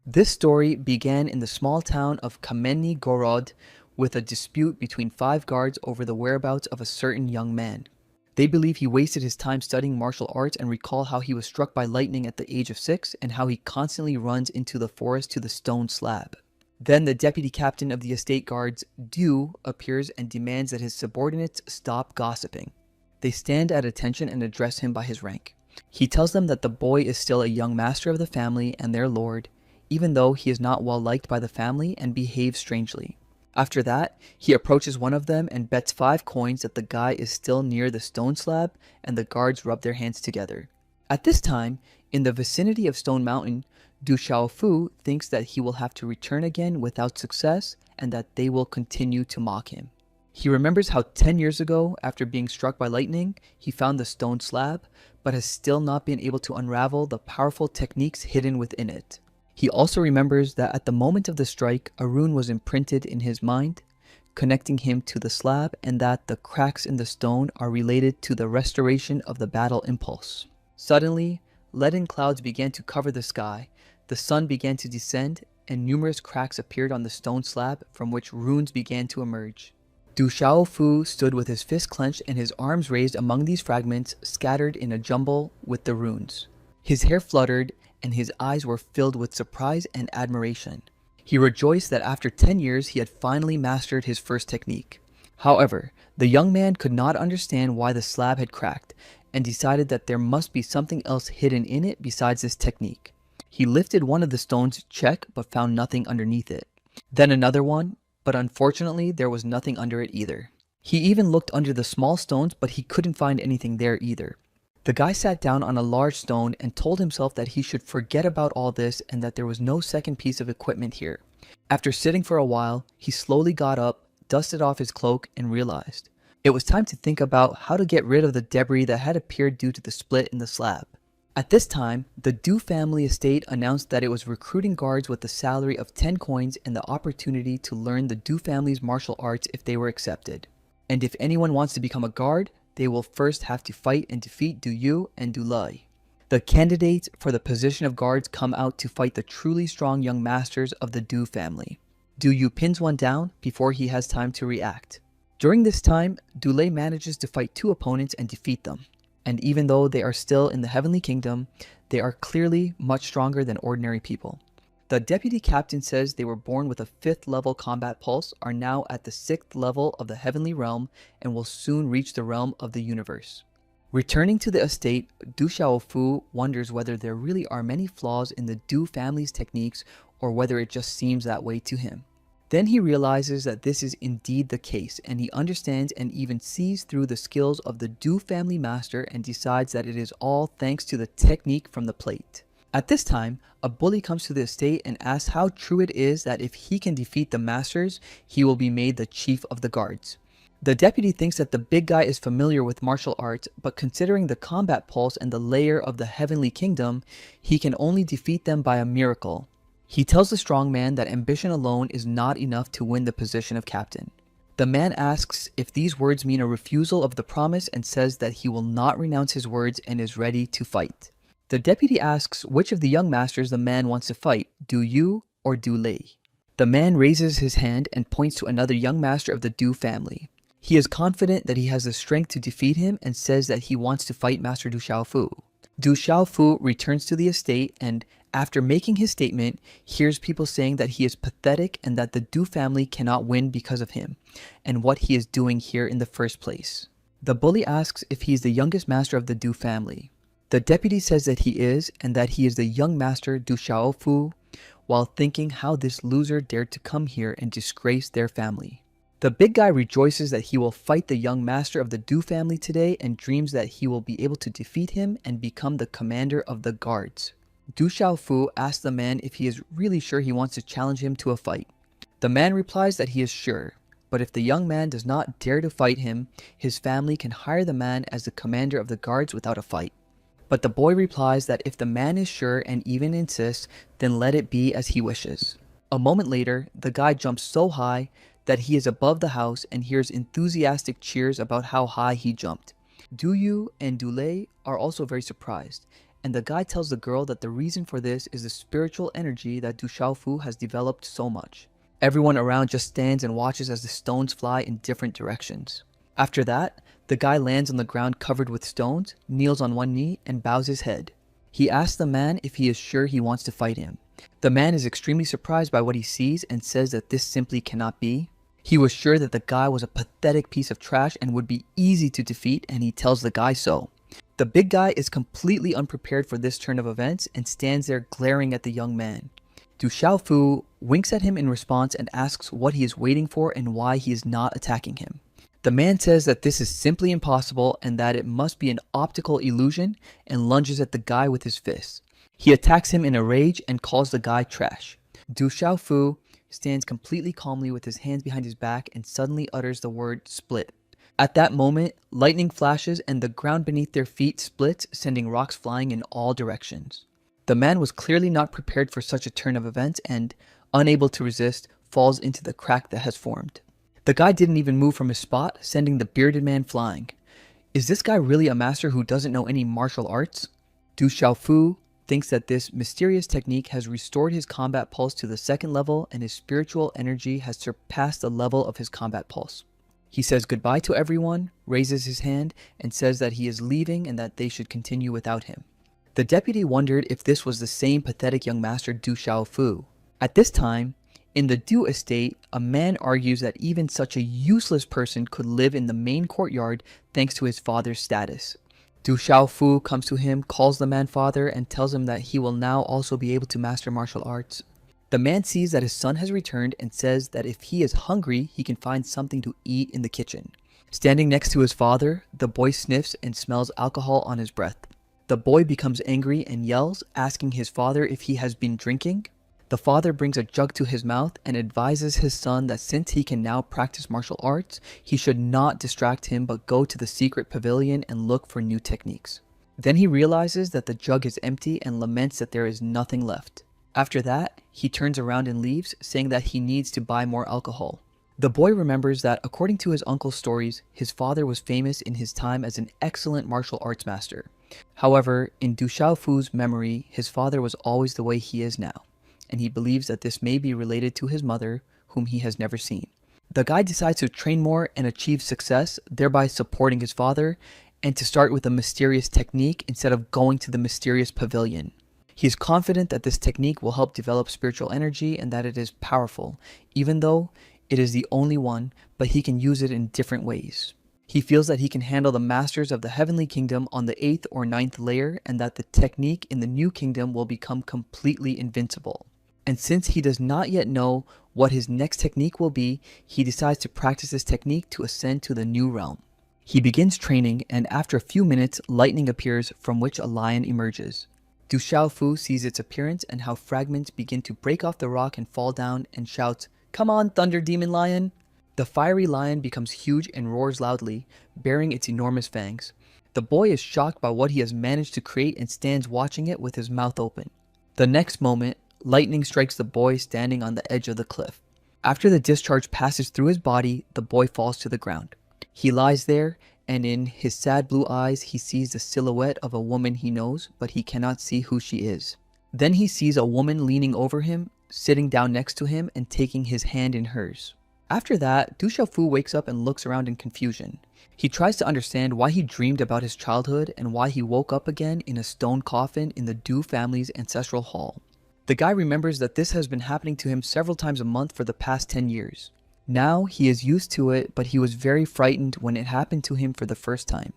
This story began in the small town of Kameni Gorod with a dispute between five guards over the whereabouts of a certain young man. They believe he wasted his time studying martial arts and recall how he was struck by lightning at the age of 6 and how he constantly runs into the forest to the stone slab. Then the deputy captain of the estate guards, Du, appears and demands that his subordinates stop gossiping. They stand at attention and address him by his rank. He tells them that the boy is still a young master of the family and their lord, even though he is not well liked by the family and behaves strangely. After that, he approaches one of them and bets 5 coins that the guy is still near the stone slab, and the guards rub their hands together. At this time, in the vicinity of Stone Mountain, Du Xiaofu thinks that he will have to return again without success and that they will continue to mock him. He remembers how 10 years ago, after being struck by lightning, he found the stone slab, but has still not been able to unravel the powerful techniques hidden within it. He also remembers that at the moment of the strike, a rune was imprinted in his mind, connecting him to the slab, and that the cracks in the stone are related to the restoration of the battle impulse. Suddenly, leaden clouds began to cover the sky, the sun began to descend, and numerous cracks appeared on the stone slab from which runes began to emerge. Du Xiaofu stood with his fist clenched and his arms raised among these fragments scattered in a jumble with the runes. His hair fluttered, and his eyes were filled with surprise and admiration. He rejoiced that after 10 years he had finally mastered his first technique. However, the young man could not understand why the slab had cracked, and decided that there must be something else hidden in it besides this technique. He lifted one of the stones to check, but found nothing underneath it. Then another one, but unfortunately there was nothing under it either. He even looked under the small stones, but he couldn't find anything there either. The guy sat down on a large stone and told himself that he should forget about all this and that there was no second piece of equipment here. After sitting for a while, he slowly got up, dusted off his cloak, and realized it was time to think about how to get rid of the debris that had appeared due to the split in the slab. At this time, the Du family estate announced that it was recruiting guards with a salary of 10 coins and the opportunity to learn the Du family's martial arts if they were accepted. And if anyone wants to become a guard, they will first have to fight and defeat Du Yu and Du Lei. The candidates for the position of guards come out to fight the truly strong young masters of the Du family. Du Yu pins one down before he has time to react. During this time, Du Lei manages to fight 2 opponents and defeat them. And even though they are still in the Heavenly Kingdom, they are clearly much stronger than ordinary people. The deputy captain says they were born with a 5th level combat pulse, are now at the 6th level of the heavenly realm, and will soon reach the realm of the universe. Returning to the estate, Du Xiaofu wonders whether there really are many flaws in the Du family's techniques or whether it just seems that way to him. Then he realizes that this is indeed the case, and he understands and even sees through the skills of the Du family master and decides that it is all thanks to the technique from the plate. At this time, a bully comes to the estate and asks how true it is that if he can defeat the masters, he will be made the chief of the guards. The deputy thinks that the big guy is familiar with martial arts, but considering the combat pulse and the layer of the heavenly kingdom, he can only defeat them by a miracle. He tells the strong man that ambition alone is not enough to win the position of captain. The man asks if these words mean a refusal of the promise and says that he will not renounce his words and is ready to fight. The deputy asks which of the young masters the man wants to fight, Du Yu or Du Lei. The man raises his hand and points to another young master of the Du family. He is confident that he has the strength to defeat him and says that he wants to fight Master Du Xiaofu. Du Xiaofu returns to the estate and, after making his statement, hears people saying that he is pathetic and that the Du family cannot win because of him, and what he is doing here in the first place. The bully asks if he is the youngest master of the Du family. The deputy says that he is, and that he is the young master Du Xiaofu, while thinking how this loser dared to come here and disgrace their family. The big guy rejoices that he will fight the young master of the Du family today and dreams that he will be able to defeat him and become the commander of the guards. Du Xiaofu asks the man if he is really sure he wants to challenge him to a fight. The man replies that he is sure, but if the young man does not dare to fight him, his family can hire the man as the commander of the guards without a fight. But the boy replies that if the man is sure and even insists, then let it be as he wishes. A moment later, the guy jumps so high that he is above the house and hears enthusiastic cheers about how high he jumped. Du Yu and Du Lei are also very surprised, and the guy tells the girl that the reason for this is the spiritual energy that Du Xiaofu has developed so much. Everyone around just stands and watches as the stones fly in different directions. After that, the guy lands on the ground covered with stones, kneels on one knee, and bows his head. He asks the man if he is sure he wants to fight him. The man is extremely surprised by what he sees and says that this simply cannot be. He was sure that the guy was a pathetic piece of trash and would be easy to defeat, and he tells the guy so. The big guy is completely unprepared for this turn of events and stands there glaring at the young man. Du Xiaofu winks at him in response and asks what he is waiting for and why he is not attacking him. The man says that this is simply impossible and that it must be an optical illusion and lunges at the guy with his fists. He attacks him in a rage and calls the guy trash. Du Xiaofu stands completely calmly with his hands behind his back and suddenly utters the word split. At that moment, lightning flashes and the ground beneath their feet splits, sending rocks flying in all directions. The man was clearly not prepared for such a turn of events and, unable to resist, falls into the crack that has formed. The guy didn't even move from his spot, sending the bearded man flying. Is this guy really a master who doesn't know any martial arts? Du Xiaofu thinks that this mysterious technique has restored his combat pulse to the second level and his spiritual energy has surpassed the level of his combat pulse. He says goodbye to everyone, raises his hand, and says that he is leaving and that they should continue without him. The deputy wondered if this was the same pathetic young master Du Xiaofu. At this time, in the Du estate, a man argues that even such a useless person could live in the main courtyard thanks to his father's status. Du Xiaofu comes to him, calls the man father, and tells him that he will now also be able to master martial arts. The man sees that his son has returned and says that if he is hungry, he can find something to eat in the kitchen. Standing next to his father, the boy sniffs and smells alcohol on his breath. The boy becomes angry and yells, asking his father if he has been drinking. The father brings a jug to his mouth and advises his son that since he can now practice martial arts, he should not distract him but go to the secret pavilion and look for new techniques. Then he realizes that the jug is empty and laments that there is nothing left. After that, he turns around and leaves, saying that he needs to buy more alcohol. The boy remembers that according to his uncle's stories, his father was famous in his time as an excellent martial arts master. However, in Du Xiaofu's memory, his father was always the way he is now, and he believes that this may be related to his mother, whom he has never seen. The guy decides to train more and achieve success, thereby supporting his father, and to start with a mysterious technique instead of going to the mysterious pavilion. He is confident that this technique will help develop spiritual energy and that it is powerful, even though it is the only one, but he can use it in different ways. He feels that he can handle the masters of the heavenly kingdom on the 8th or 9th layer and that the technique in the new kingdom will become completely invincible. And since he does not yet know what his next technique will be, he decides to practice this technique to ascend to the new realm. He begins training, and after a few minutes, lightning appears from which a lion emerges. Du Xiaofu sees its appearance and how fragments begin to break off the rock and fall down and shouts, "Come on, Thunder Demon Lion!" The fiery lion becomes huge and roars loudly, bearing its enormous fangs. The boy is shocked by what he has managed to create and stands watching it with his mouth open. The next moment, lightning strikes the boy standing on the edge of the cliff. After the discharge passes through his body, the boy falls to the ground. He lies there, and in his sad blue eyes he sees the silhouette of a woman he knows, but he cannot see who she is. Then he sees a woman leaning over him, sitting down next to him and taking his hand in hers. After that, Du Xiaofu wakes up and looks around in confusion. He tries to understand why he dreamed about his childhood and why he woke up again in a stone coffin in the Du family's ancestral hall. The guy remembers that this has been happening to him several times a month for the past 10 years. Now he is used to it, but he was very frightened when it happened to him for the first time.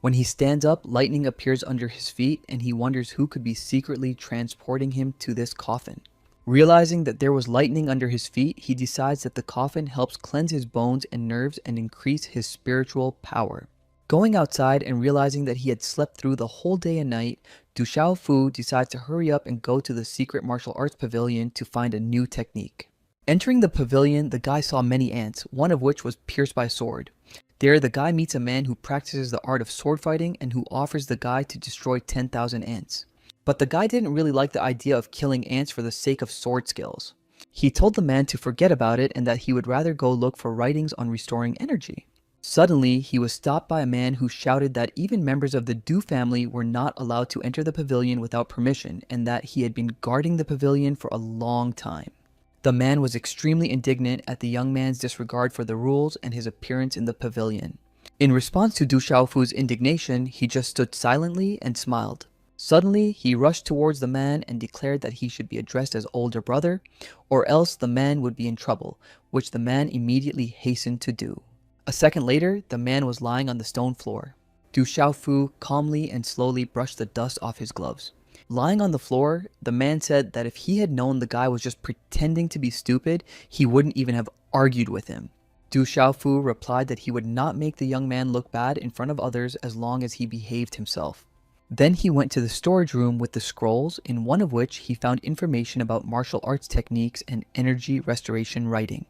When he stands up, lightning appears under his feet and he wonders who could be secretly transporting him to this coffin. Realizing that there was lightning under his feet, he decides that the coffin helps cleanse his bones and nerves and increase his spiritual power. Going outside and realizing that he had slept through the whole day and night, Du Xiaofu decides to hurry up and go to the secret martial arts pavilion to find a new technique. Entering the pavilion, the guy saw many ants, one of which was pierced by a sword. There, the guy meets a man who practices the art of sword fighting and who offers the guy to destroy 10,000 ants. But the guy didn't really like the idea of killing ants for the sake of sword skills. He told the man to forget about it and that he would rather go look for writings on restoring energy. Suddenly, he was stopped by a man who shouted that even members of the Du family were not allowed to enter the pavilion without permission, and that he had been guarding the pavilion for a long time. The man was extremely indignant at the young man's disregard for the rules and his appearance in the pavilion. In response to Du Xiaofu's indignation, he just stood silently and smiled. Suddenly, he rushed towards the man and declared that he should be addressed as older brother, or else the man would be in trouble, which the man immediately hastened to do. A second later, the man was lying on the stone floor. Du Xiaofu calmly and slowly brushed the dust off his gloves. Lying on the floor, the man said that if he had known the guy was just pretending to be stupid, he wouldn't even have argued with him. Du Xiaofu replied that he would not make the young man look bad in front of others as long as he behaved himself. Then he went to the storage room with the scrolls, in one of which he found information about martial arts techniques and energy restoration writing.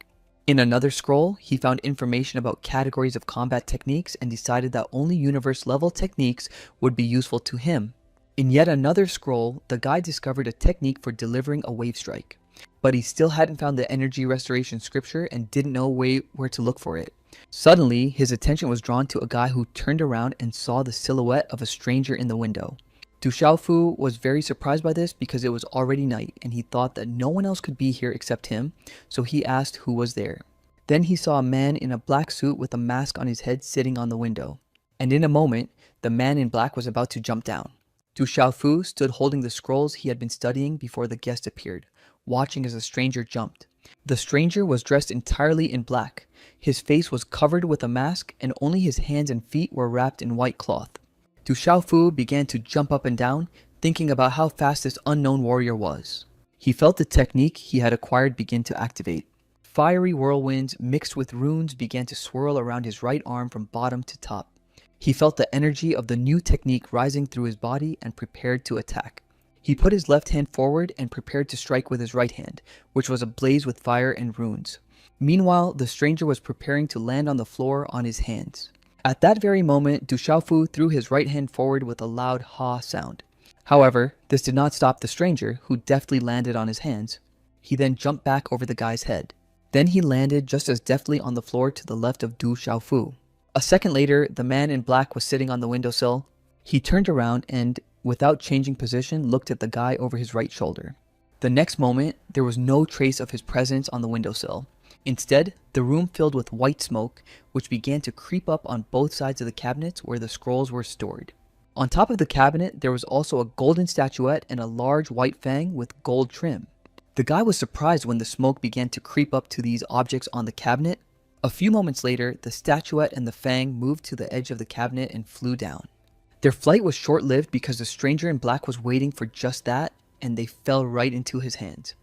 In another scroll, he found information about categories of combat techniques and decided that only universe-level techniques would be useful to him. In yet another scroll, the guy discovered a technique for delivering a wave strike, but he still hadn't found the energy restoration scripture and didn't know where to look for it. Suddenly, his attention was drawn to a guy who turned around and saw the silhouette of a stranger in the window. Du Xiaofu was very surprised by this because it was already night and he thought that no one else could be here except him, so he asked who was there. Then he saw a man in a black suit with a mask on his head sitting on the window, and in a moment, the man in black was about to jump down. Du Xiaofu stood holding the scrolls he had been studying before the guest appeared, watching as the stranger jumped. The stranger was dressed entirely in black. His face was covered with a mask and only his hands and feet were wrapped in white cloth. Du Xiaofu began to jump up and down, thinking about how fast this unknown warrior was. He felt the technique he had acquired begin to activate. Fiery whirlwinds mixed with runes began to swirl around his right arm from bottom to top. He felt the energy of the new technique rising through his body and prepared to attack. He put his left hand forward and prepared to strike with his right hand, which was ablaze with fire and runes. Meanwhile, the stranger was preparing to land on the floor on his hands. At that very moment, Du Xiaofu threw his right hand forward with a loud ha sound. However, this did not stop the stranger, who deftly landed on his hands. He then jumped back over the guy's head. Then he landed just as deftly on the floor to the left of Du Xiaofu. A second later, the man in black was sitting on the windowsill. He turned around and, without changing position, looked at the guy over his right shoulder. The next moment, there was no trace of his presence on the windowsill. Instead, the room filled with white smoke, which began to creep up on both sides of the cabinets where the scrolls were stored. On top of the cabinet, there was also a golden statuette and a large white fang with gold trim. The guy was surprised when the smoke began to creep up to these objects on the cabinet. A few moments later, the statuette and the fang moved to the edge of the cabinet and flew down. Their flight was short-lived because the stranger in black was waiting for just that, and they fell right into his hands.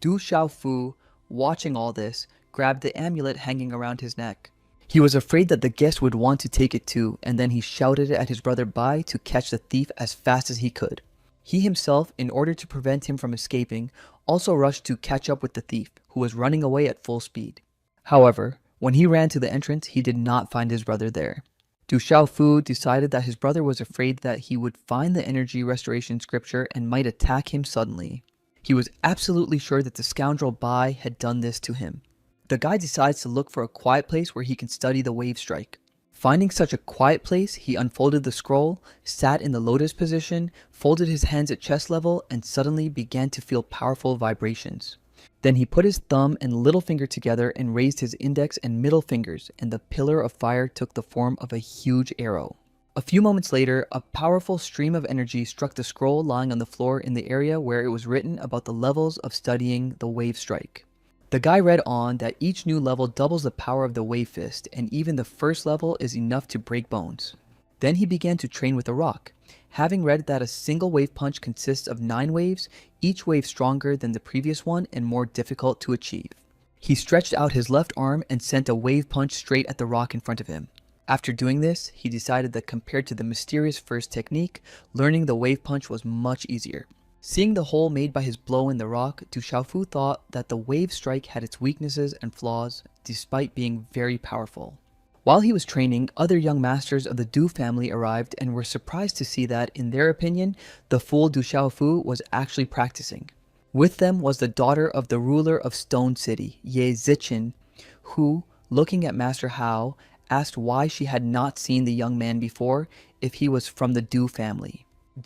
Du Xiaofu, watching all this, grabbed the amulet hanging around his neck. He was afraid that the guest would want to take it too, and then he shouted at his brother Bai to catch the thief as fast as he could. He himself, in order to prevent him from escaping, also rushed to catch up with the thief, who was running away at full speed. However, when he ran to the entrance, he did not find his brother there. Du Xiaofu decided that his brother was afraid that he would find the energy restoration scripture and might attack him suddenly. He was absolutely sure that the scoundrel Bai had done this to him. The guy decides to look for a quiet place where he can study the wave strike. Finding such a quiet place, he unfolded the scroll, sat in the lotus position, folded his hands at chest level, and suddenly began to feel powerful vibrations. Then he put his thumb and little finger together and raised his index and middle fingers, and the pillar of fire took the form of a huge arrow. A few moments later, a powerful stream of energy struck the scroll lying on the floor in the area where it was written about the levels of studying the wave strike. The guy read on that each new level doubles the power of the wave fist, and even the first level is enough to break bones. Then he began to train with a rock. Having read that a single wave punch consists of 9 waves, each wave stronger than the previous one and more difficult to achieve. He stretched out his left arm and sent a wave punch straight at the rock in front of him. After doing this, he decided that compared to the mysterious first technique, learning the wave punch was much easier. Seeing the hole made by his blow in the rock, Du Xiaofu thought that the wave strike had its weaknesses and flaws, despite being very powerful. While he was training, other young masters of the Du family arrived and were surprised to see that, in their opinion, the fool Du Xiaofu was actually practicing. With them was the daughter of the ruler of Stone City, Ye Zichen, who, looking at Master Hao, asked why she had not seen the young man before if he was from the Du family.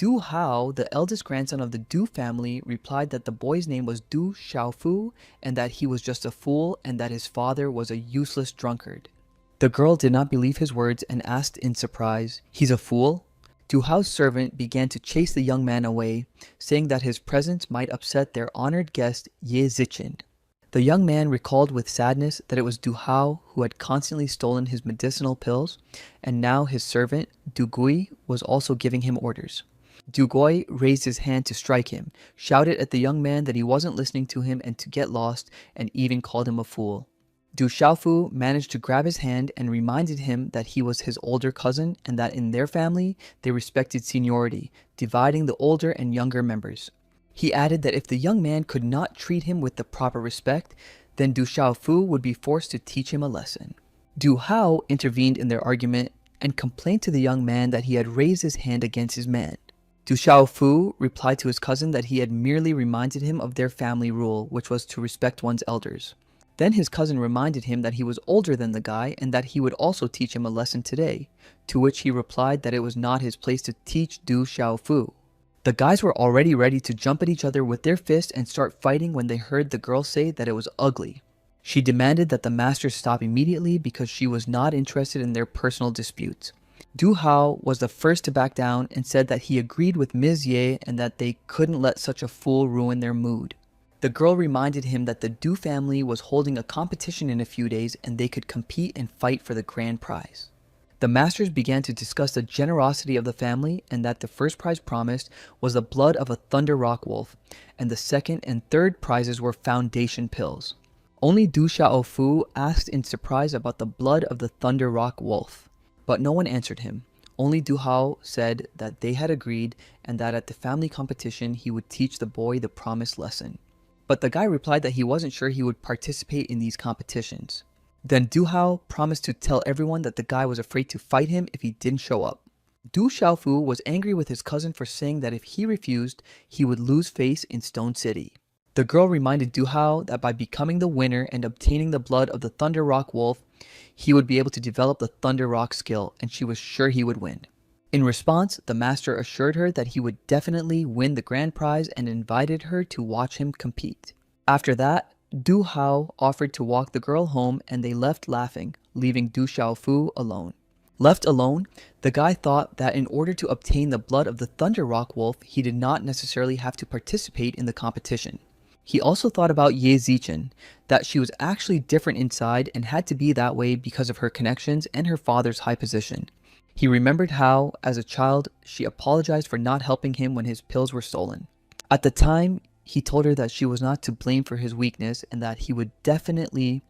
Du Hao, the eldest grandson of the Du family, replied that the boy's name was Du Xiaofu and that he was just a fool and that his father was a useless drunkard. The girl did not believe his words and asked in surprise, "He's a fool?" Du Hao's servant began to chase the young man away, saying that his presence might upset their honored guest Ye Zichen. The young man recalled with sadness that it was Du Hao who had constantly stolen his medicinal pills, and now his servant, Du Gui, was also giving him orders. Du Gui raised his hand to strike him, shouted at the young man that he wasn't listening to him and to get lost, and even called him a fool. Du Xiaofu managed to grab his hand and reminded him that he was his older cousin and that in their family they respected seniority, dividing the older and younger members. He added that if the young man could not treat him with the proper respect, then Du Xiaofu would be forced to teach him a lesson. Du Hao intervened in their argument and complained to the young man that he had raised his hand against his man. Du Xiaofu replied to his cousin that he had merely reminded him of their family rule, which was to respect one's elders. Then his cousin reminded him that he was older than the guy and that he would also teach him a lesson today, to which he replied that it was not his place to teach Du Xiaofu. The guys were already ready to jump at each other with their fists and start fighting when they heard the girl say that it was ugly. She demanded that the master stop immediately because she was not interested in their personal disputes. Du Hao was the first to back down and said that he agreed with Ms. Ye and that they couldn't let such a fool ruin their mood. The girl reminded him that the Du family was holding a competition in a few days and they could compete and fight for the grand prize. The masters began to discuss the generosity of the family and that the first prize promised was the blood of a thunder rock wolf, and the second and third prizes were foundation pills. Only Du Xiaofu asked in surprise about the blood of the thunder rock wolf, but no one answered him. Only Du Hao said that they had agreed and that at the family competition he would teach the boy the promised lesson. But the guy replied that he wasn't sure he would participate in these competitions. Then Du Hao promised to tell everyone that the guy was afraid to fight him if he didn't show up. Du Xiaofu was angry with his cousin for saying that if he refused, he would lose face in Stone City. The girl reminded Du Hao that by becoming the winner and obtaining the blood of the Thunder Rock Wolf, he would be able to develop the Thunder Rock skill, and she was sure he would win. In response, the master assured her that he would definitely win the grand prize and invited her to watch him compete. After that, Du Hao offered to walk the girl home and they left laughing, leaving Du Xiaofu alone. Left alone, the guy thought that in order to obtain the blood of the Thunder Rock Wolf, he did not necessarily have to participate in the competition. He also thought about Ye Zichen, that she was actually different inside and had to be that way because of her connections and her father's high position. He remembered how, as a child, she apologized for not helping him when his pills were stolen. At the time, he told her that she was not to blame for his weakness and that he would definitely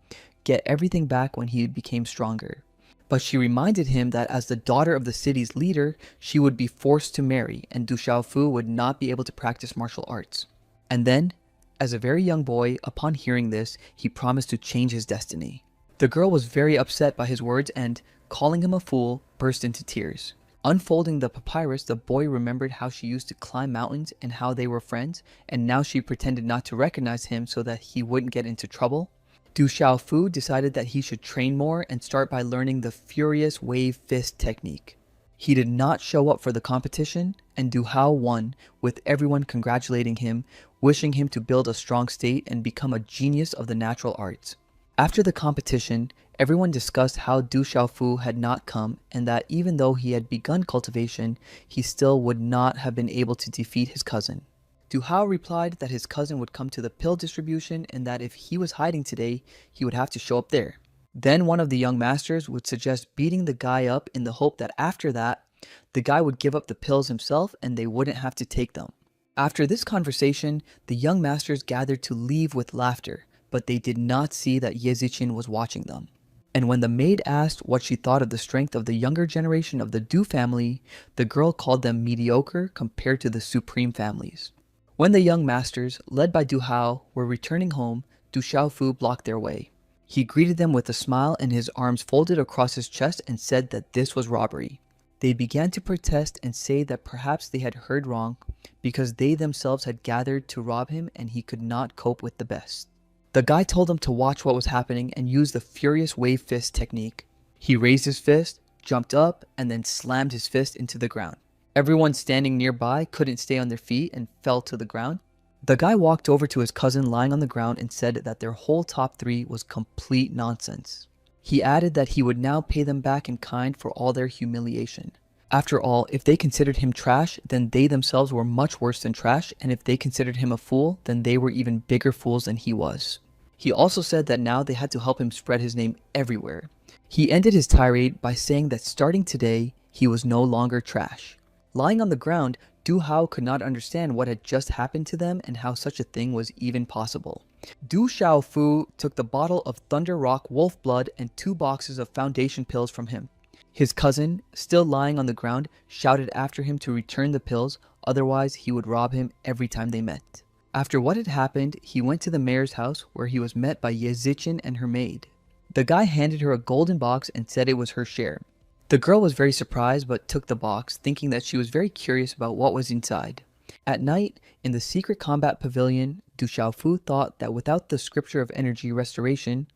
get everything back when he became stronger. But she reminded him that as the daughter of the city's leader, she would be forced to marry and Du Xiaofu would not be able to practice martial arts. And then, as a very young boy, upon hearing this, he promised to change his destiny. The girl was very upset by his words and, calling him a fool, burst into tears. Unfolding the papyrus, the boy remembered how she used to climb mountains and how they were friends, and now she pretended not to recognize him so that he wouldn't get into trouble. Du Xiaofu decided that he should train more and start by learning the Furious Wave Fist technique. He did not show up for the competition, and Du Hao won, with everyone congratulating him, wishing him to build a strong state and become a genius of the natural arts. After the competition, everyone discussed how Du Xiaofu had not come and that even though he had begun cultivation, he still would not have been able to defeat his cousin. Du Hao replied that his cousin would come to the pill distribution and that if he was hiding today, he would have to show up there. Then one of the young masters would suggest beating the guy up in the hope that after that, the guy would give up the pills himself and they wouldn't have to take them. After this conversation, the young masters gathered to leave with laughter, but they did not see that Ye Zichen was watching them. And when the maid asked what she thought of the strength of the younger generation of the Du family, the girl called them mediocre compared to the supreme families. When the young masters, led by Du Hao, were returning home, Du Xiaofu blocked their way. He greeted them with a smile and his arms folded across his chest and said that this was robbery. They began to protest and say that perhaps they had heard wrong because they themselves had gathered to rob him and he could not cope with the best. The guy told them to watch what was happening and use the Furious Wave Fist technique. He raised his fist, jumped up, and then slammed his fist into the ground. Everyone standing nearby couldn't stay on their feet and fell to the ground. The guy walked over to his cousin lying on the ground and said that their whole top three was complete nonsense. He added that he would now pay them back in kind for all their humiliation. After all, if they considered him trash, then they themselves were much worse than trash, and if they considered him a fool, then they were even bigger fools than he was. He also said that now they had to help him spread his name everywhere. He ended his tirade by saying that starting today, he was no longer trash. Lying on the ground, Du Hao could not understand what had just happened to them and how such a thing was even possible. Du Xiaofu took the bottle of Thunder Rock wolf blood and 2 boxes of foundation pills from him. His cousin, still lying on the ground, shouted after him to return the pills, otherwise he would rob him every time they met. After what had happened, he went to the mayor's house where he was met by Ye Zichen and her maid. The guy handed her a golden box and said it was her share. The girl was very surprised but took the box, thinking that she was very curious about what was inside. At night, in the secret combat pavilion, Du Xiaofu thought that without the scripture of energy restoration,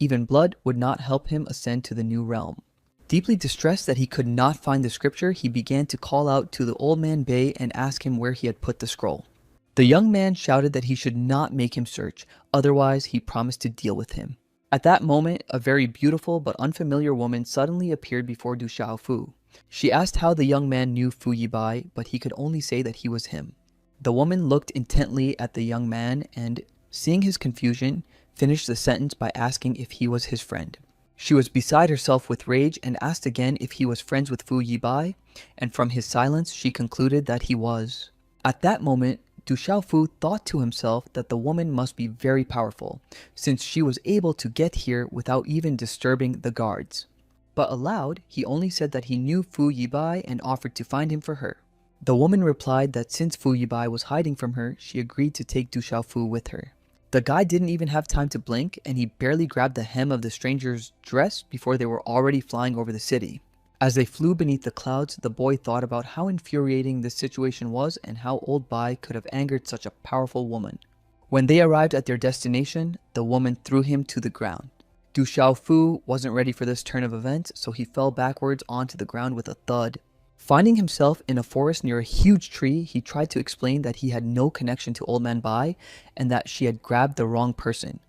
even blood would not help him ascend to the new realm. Deeply distressed that he could not find the scripture, he began to call out to the old man Bei and ask him where he had put the scroll. The young man shouted that he should not make him search, otherwise he promised to deal with him. At that moment, a very beautiful but unfamiliar woman suddenly appeared before Du Xiaofu. She asked how the young man knew Fu Yibai, but he could only say that he was him. The woman looked intently at the young man and, seeing his confusion, finished the sentence by asking if he was his friend. She was beside herself with rage and asked again if he was friends with Fu Yibai, and from his silence she concluded that he was. At that moment, Du Xiaofu thought to himself that the woman must be very powerful, since she was able to get here without even disturbing the guards. But aloud, he only said that he knew Fu Yibai and offered to find him for her. The woman replied that since Fu Yibai was hiding from her, she agreed to take Du Xiaofu with her. The guy didn't even have time to blink, and he barely grabbed the hem of the stranger's dress before they were already flying over the city. As they flew beneath the clouds, the boy thought about how infuriating this situation was and how old Bai could have angered such a powerful woman. When they arrived at their destination, the woman threw him to the ground. Du Xiaofu wasn't ready for this turn of events, so he fell backwards onto the ground with a thud. Finding himself in a forest near a huge tree, he tried to explain that he had no connection to Old Man Bai and that she had grabbed the wrong person.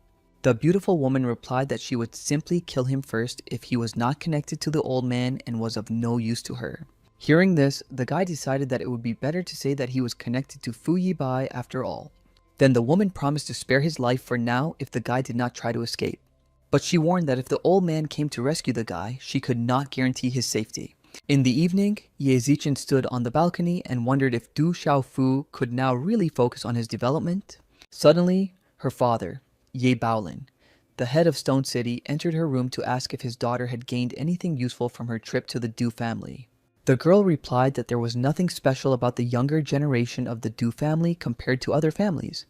The beautiful woman replied that she would simply kill him first if he was not connected to the old man and was of no use to her. Hearing this, the guy decided that it would be better to say that he was connected to Fu Yibai after all. Then the woman promised to spare his life for now if the guy did not try to escape. But she warned that if the old man came to rescue the guy, she could not guarantee his safety. In the evening, Ye Zichen stood on the balcony and wondered if Du Xiaofu could now really focus on his development. Suddenly, her father, Ye Baolin, the head of Stone City, entered her room to ask if his daughter had gained anything useful from her trip to the Du family. The girl replied that there was nothing special about the younger generation of the Du family compared to other families,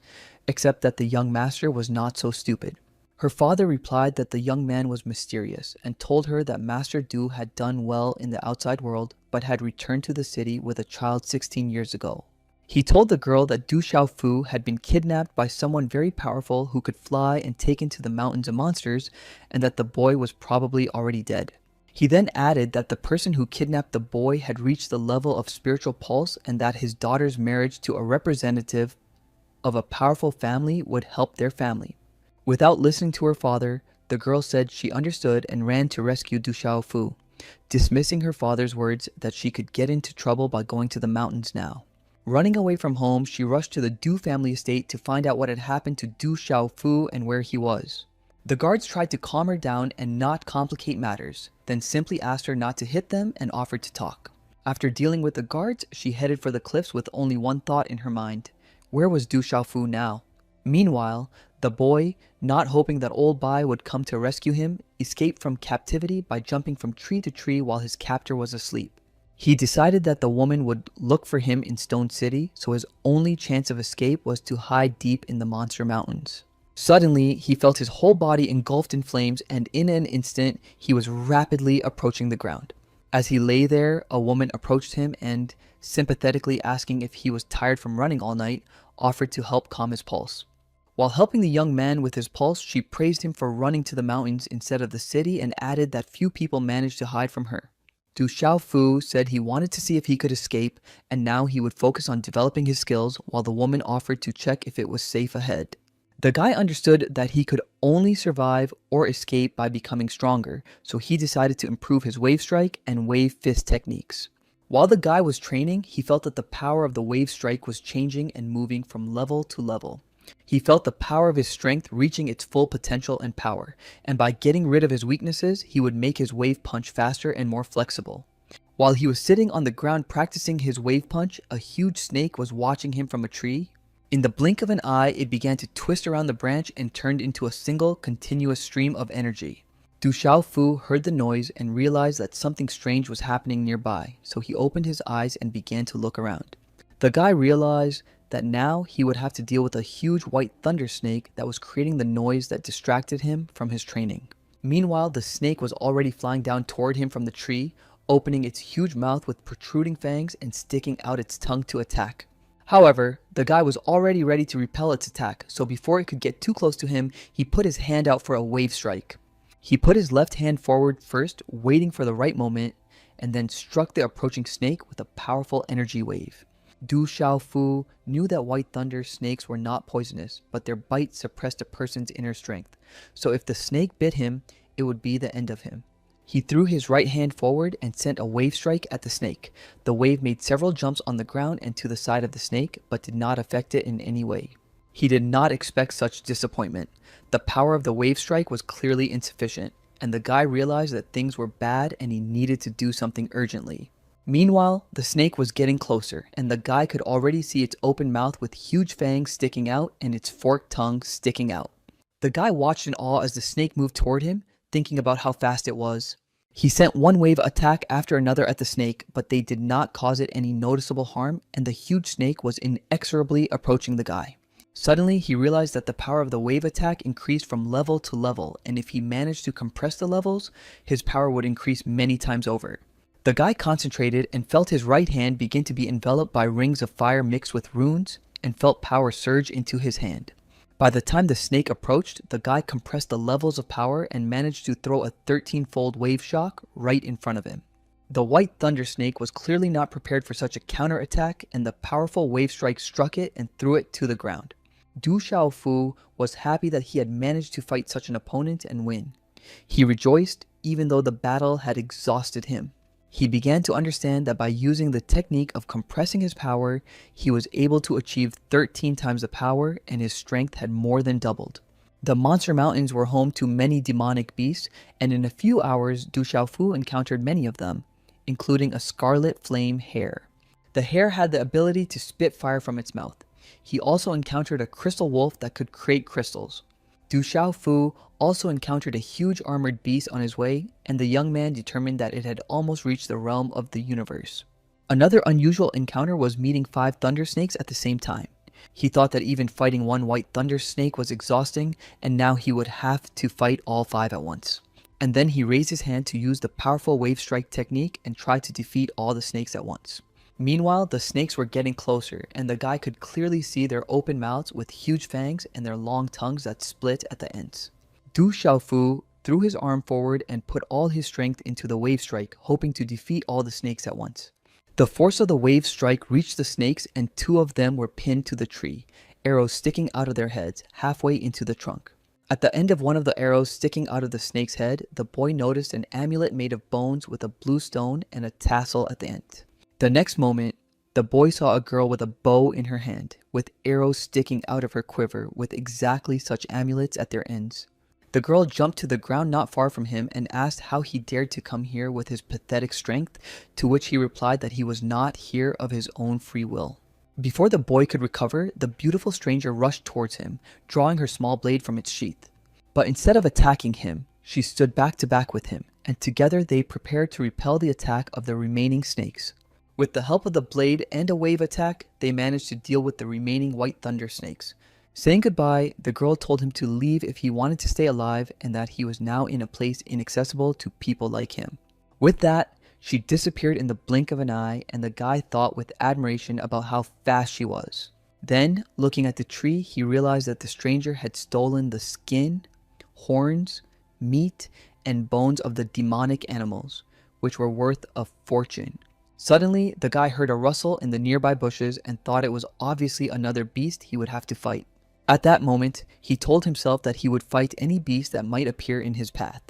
except that the young master was not so stupid. Her father replied that the young man was mysterious and told her that Master Du had done well in the outside world but had returned to the city with a child 16 years ago. He told the girl that Du Xiaofu had been kidnapped by someone very powerful who could fly and taken to the mountains of monsters, and that the boy was probably already dead. He then added that the person who kidnapped the boy had reached the level of spiritual pulse and that his daughter's marriage to a representative of a powerful family would help their family. Without listening to her father, the girl said she understood and ran to rescue Du Xiaofu, dismissing her father's words that she could get into trouble by going to the mountains now. Running away from home, she rushed to the Du family estate to find out what had happened to Du Xiaofu and where he was. The guards tried to calm her down and not complicate matters, then simply asked her not to hit them and offered to talk. After dealing with the guards, she headed for the cliffs with only one thought in her mind. Where was Du Xiaofu now? Meanwhile, the boy, not hoping that old Bai would come to rescue him, escaped from captivity by jumping from tree to tree while his captor was asleep. He decided that the woman would look for him in Stone City, so his only chance of escape was to hide deep in the monster mountains. Suddenly, he felt his whole body engulfed in flames, and in an instant, he was rapidly approaching the ground. As he lay there, a woman approached him and, sympathetically asking if he was tired from running all night, offered to help calm his pulse. While helping the young man with his pulse, she praised him for running to the mountains instead of the city and added that few people managed to hide from her. Du Xiaofu said he wanted to see if he could escape, and now he would focus on developing his skills, while the woman offered to check if it was safe ahead. The guy understood that he could only survive or escape by becoming stronger, so he decided to improve his wave strike and wave fist techniques. While the guy was training, he felt that the power of the wave strike was changing and moving from level to level. He felt the power of his strength reaching its full potential and power, and by getting rid of his weaknesses, he would make his wave punch faster and more flexible. While he was sitting on the ground practicing his wave punch, a huge snake was watching him from a tree. In the blink of an eye, it began to twist around the branch and turned into a single, continuous stream of energy. Du Xiaofu heard the noise and realized that something strange was happening nearby, so he opened his eyes and began to look around. The guy realized that now he would have to deal with a huge white thunder snake that was creating the noise that distracted him from his training. Meanwhile, the snake was already flying down toward him from the tree, opening its huge mouth with protruding fangs and sticking out its tongue to attack. However, the guy was already ready to repel its attack, so before it could get too close to him, he put his hand out for a wave strike. He put his left hand forward first, waiting for the right moment, and then struck the approaching snake with a powerful energy wave. Du Xiaofu knew that white thunder snakes were not poisonous, but their bite suppressed a person's inner strength, so if the snake bit him, it would be the end of him. He threw his right hand forward and sent a wave strike at the snake. The wave made several jumps on the ground and to the side of the snake, but did not affect it in any way. He did not expect such disappointment. The power of the wave strike was clearly insufficient, and the guy realized that things were bad and he needed to do something urgently. Meanwhile, the snake was getting closer, and the guy could already see its open mouth with huge fangs sticking out and its forked tongue sticking out. The guy watched in awe as the snake moved toward him, thinking about how fast it was. He sent one wave attack after another at the snake, but they did not cause it any noticeable harm, and the huge snake was inexorably approaching the guy. Suddenly, he realized that the power of the wave attack increased from level to level, and if he managed to compress the levels, his power would increase many times over. The guy concentrated and felt his right hand begin to be enveloped by rings of fire mixed with runes, and felt power surge into his hand. By the time the snake approached, the guy compressed the levels of power and managed to throw a 13-fold wave shock right in front of him. The white thunder snake was clearly not prepared for such a counterattack, and the powerful wave strike struck it and threw it to the ground. Du Xiaofu was happy that he had managed to fight such an opponent and win. He rejoiced even though the battle had exhausted him. He began to understand that by using the technique of compressing his power, he was able to achieve 13 times the power, and his strength had more than doubled. The monster mountains were home to many demonic beasts, and in a few hours Du Xiaofu encountered many of them, including a scarlet flame hare. The hare had the ability to spit fire from its mouth. He also encountered a crystal wolf that could create crystals. Du Xiaofu also encountered a huge armored beast on his way, and the young man determined that it had almost reached the realm of the universe. Another unusual encounter was meeting 5 thunder snakes at the same time. He thought that even fighting one white thunder snake was exhausting, and now he would have to fight all 5 at once. And then he raised his hand to use the powerful wave strike technique and try to defeat all the snakes at once. Meanwhile, the snakes were getting closer, and the guy could clearly see their open mouths with huge fangs and their long tongues that split at the ends. Du Xiaofu threw his arm forward and put all his strength into the wave strike, hoping to defeat all the snakes at once. The force of the wave strike reached the snakes, and 2 of them were pinned to the tree, arrows sticking out of their heads, halfway into the trunk. At the end of one of the arrows sticking out of the snake's head, the boy noticed an amulet made of bones with a blue stone and a tassel at the end. The next moment, the boy saw a girl with a bow in her hand, with arrows sticking out of her quiver with exactly such amulets at their ends. The girl jumped to the ground not far from him and asked how he dared to come here with his pathetic strength, to which he replied that he was not here of his own free will. Before the boy could recover, the beautiful stranger rushed towards him, drawing her small blade from its sheath. But instead of attacking him, she stood back to back with him, and together they prepared to repel the attack of the remaining snakes. With the help of the blade and a wave attack, they managed to deal with the remaining white thunder snakes. Saying goodbye, the girl told him to leave if he wanted to stay alive, and that he was now in a place inaccessible to people like him. With that, she disappeared in the blink of an eye, and the guy thought with admiration about how fast she was. Then, looking at the tree, he realized that the stranger had stolen the skin, horns, meat, and bones of the demonic animals, which were worth a fortune. Suddenly, the guy heard a rustle in the nearby bushes and thought it was obviously another beast he would have to fight. At that moment, he told himself that he would fight any beast that might appear in his path.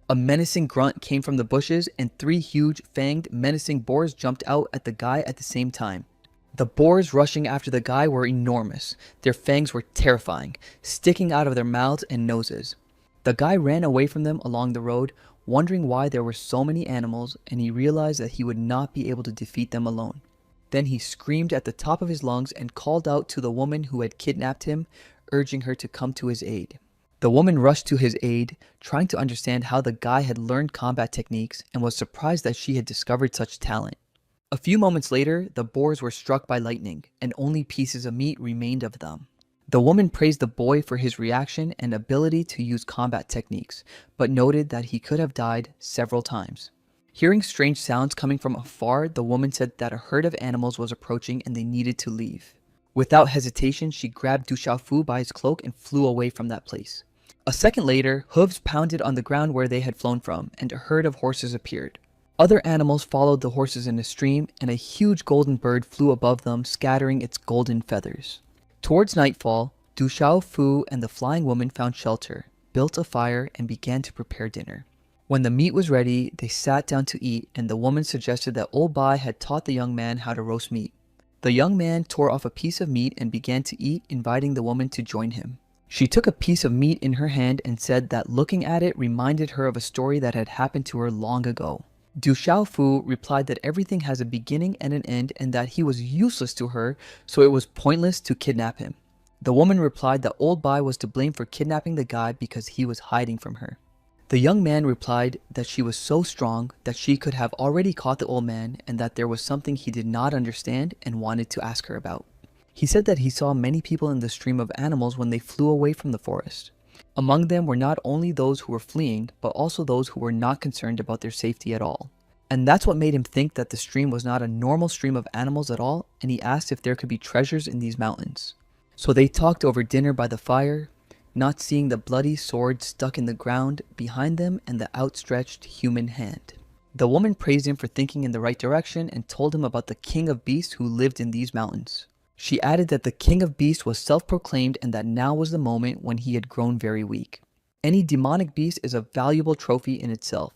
A menacing grunt came from the bushes, and 3 huge, fanged, menacing boars jumped out at the guy at the same time. The boars rushing after the guy were enormous. Their fangs were terrifying, sticking out of their mouths and noses. The guy ran away from them along the road, wondering why there were so many animals, and he realized that he would not be able to defeat them alone. Then he screamed at the top of his lungs and called out to the woman who had kidnapped him, urging her to come to his aid. The woman rushed to his aid, trying to understand how the guy had learned combat techniques, and was surprised that she had discovered such talent. A few moments later, the boars were struck by lightning, and only pieces of meat remained of them. The woman praised the boy for his reaction and ability to use combat techniques, but noted that he could have died several times. Hearing strange sounds coming from afar, the woman said that a herd of animals was approaching and they needed to leave. Without hesitation, she grabbed Du Xiaofu by his cloak and flew away from that place. A second later, hooves pounded on the ground where they had flown from, and a herd of horses appeared. Other animals followed the horses in a stream, and a huge golden bird flew above them, scattering its golden feathers. Towards nightfall, Du Xiaofu and the flying woman found shelter, built a fire, and began to prepare dinner. When the meat was ready, they sat down to eat, and the woman suggested that old Bai had taught the young man how to roast meat. The young man tore off a piece of meat and began to eat, inviting the woman to join him. She took a piece of meat in her hand and said that looking at it reminded her of a story that had happened to her long ago. Du Xiaofu replied that everything has a beginning and an end and that he was useless to her, so it was pointless to kidnap him. The woman replied that old Bai was to blame for kidnapping the guy because he was hiding from her. The young man replied that she was so strong that she could have already caught the old man and that there was something he did not understand and wanted to ask her about. He said that he saw many people in the stream of animals when they flew away from the forest. Among them were not only those who were fleeing, but also those who were not concerned about their safety at all. And that's what made him think that the stream was not a normal stream of animals at all, and he asked if there could be treasures in these mountains. So they talked over dinner by the fire, not seeing the bloody sword stuck in the ground behind them and the outstretched human hand. The woman praised him for thinking in the right direction and told him about the king of beasts who lived in these mountains. She added that the king of beasts was self-proclaimed and that now was the moment when he had grown very weak. Any demonic beast is a valuable trophy in itself,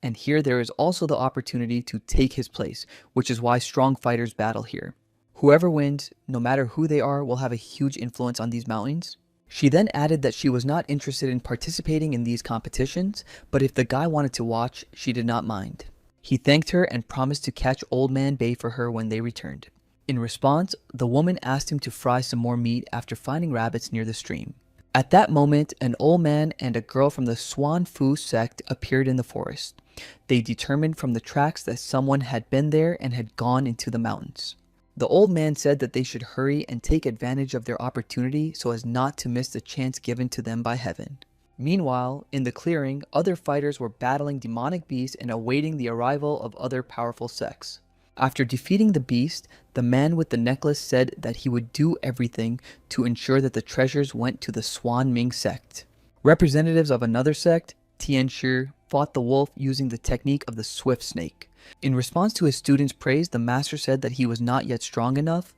and here there is also the opportunity to take his place, which is why strong fighters battle here. Whoever wins, no matter who they are, will have a huge influence on these mountains. She then added that she was not interested in participating in these competitions, but if the guy wanted to watch, she did not mind. He thanked her and promised to catch Old Man Bei for her when they returned. In response, the woman asked him to fry some more meat after finding rabbits near the stream. At that moment, an old man and a girl from the Swan Fu sect appeared in the forest. They determined from the tracks that someone had been there and had gone into the mountains. The old man said that they should hurry and take advantage of their opportunity so as not to miss the chance given to them by heaven. Meanwhile, in the clearing, other fighters were battling demonic beasts and awaiting the arrival of other powerful sects. After defeating the beast, the man with the necklace said that he would do everything to ensure that the treasures went to the Swan Ming sect. Representatives of another sect, Tianshi, fought the wolf using the technique of the swift snake. In response to his students' praise, the master said that he was not yet strong enough,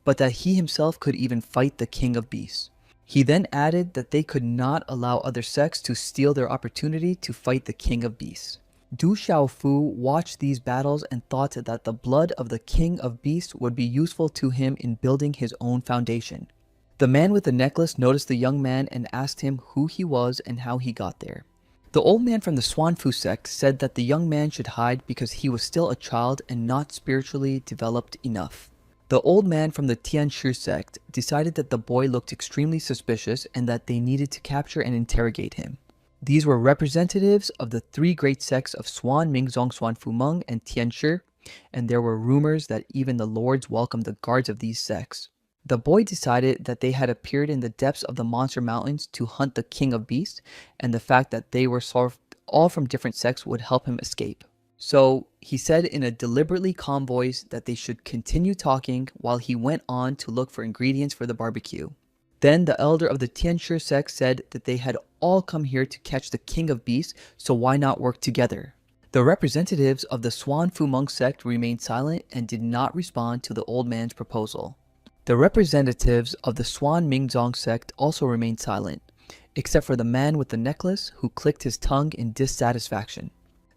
but that he himself could even fight the king of beasts. He then added that they could not allow other sects to steal their opportunity to fight the king of beasts. Du Xiaofu watched these battles and thought that the blood of the king of beasts would be useful to him in building his own foundation. The man with the necklace noticed the young man and asked him who he was and how he got there. The old man from the Swanfu sect said that the young man should hide because he was still a child and not spiritually developed enough. The old man from the Tianshi sect decided that the boy looked extremely suspicious and that they needed to capture and interrogate him. These were representatives of the 3 great sects of Swan, Mingzong, Swanfu Meng, and Tianshi, and there were rumors that even the lords welcomed the guards of these sects. The boy decided that they had appeared in the depths of the monster mountains to hunt the king of beasts, and the fact that they were all from different sects would help him escape. So he said in a deliberately calm voice that they should continue talking while he went on to look for ingredients for the barbecue. Then the elder of the Tianshi sect said that they had all come here to catch the king of beasts, so why not work together? The representatives of the Swan Fu monk sect remained silent and did not respond to the old man's proposal. The representatives of the Swan Mingzong sect also remained silent, except for the man with the necklace who clicked his tongue in dissatisfaction.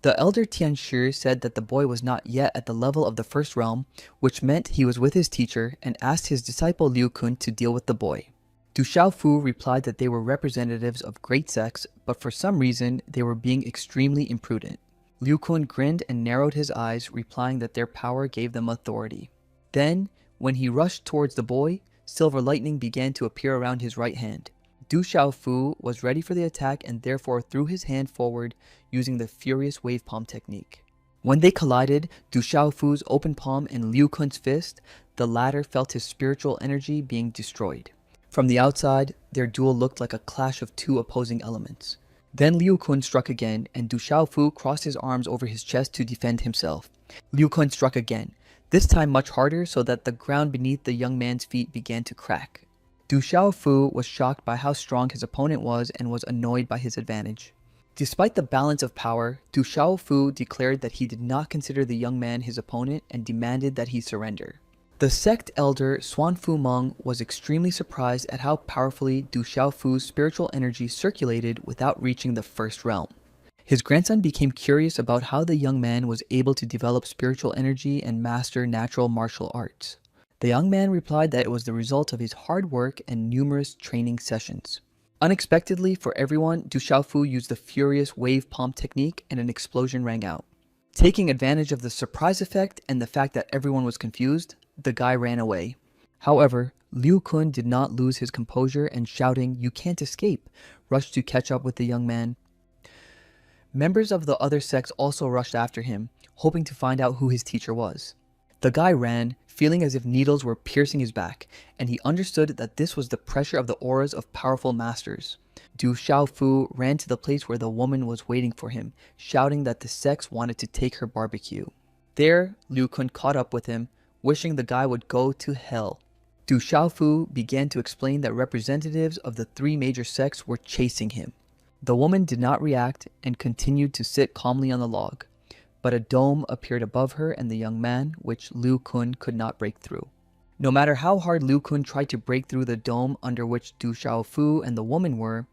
The elder Tianshi said that the boy was not yet at the level of the first realm, which meant he was with his teacher, and asked his disciple Liu Kun to deal with the boy. Du Xiaofu replied that they were representatives of great sects, but for some reason they were being extremely imprudent. Liu Kun grinned and narrowed his eyes, replying that their power gave them authority. Then, when he rushed towards the boy, silver lightning began to appear around his right hand. Du Xiaofu was ready for the attack and therefore threw his hand forward using the furious wave palm technique. When they collided, Du Xiaofu's open palm and Liu Kun's fist, the latter felt his spiritual energy being destroyed. From the outside, their duel looked like a clash of two opposing elements. Then Liu Kun struck again, and Du Xiaofu crossed his arms over his chest to defend himself. Liu Kun struck again, this time much harder so that the ground beneath the young man's feet began to crack. Du Xiaofu was shocked by how strong his opponent was and was annoyed by his advantage. Despite the balance of power, Du Xiaofu declared that he did not consider the young man his opponent and demanded that he surrender. The sect elder Swan Fu Meng was extremely surprised at how powerfully Du Xiaofu's spiritual energy circulated without reaching the first realm. His grandson became curious about how the young man was able to develop spiritual energy and master natural martial arts. The young man replied that it was the result of his hard work and numerous training sessions. Unexpectedly for everyone, Du Xiaofu used the furious wave palm technique and an explosion rang out. Taking advantage of the surprise effect and the fact that everyone was confused, the guy ran away. However, Liu Kun did not lose his composure and shouting, "You can't escape," rushed to catch up with the young man. Members of the other sects also rushed after him, hoping to find out who his teacher was. The guy ran, feeling as if needles were piercing his back, and he understood that this was the pressure of the auras of powerful masters. Du Xiaofu ran to the place where the woman was waiting for him, shouting that the sects wanted to take her barbecue. There, Liu Kun caught up with him, wishing the guy would go to hell. Du Xiaofu began to explain that representatives of the three major sects were chasing him. The woman did not react and continued to sit calmly on the log, but a dome appeared above her and the young man, which Liu Kun could not break through. No matter how hard Liu Kun tried to break through the dome under which Du Xiaofu and the woman were,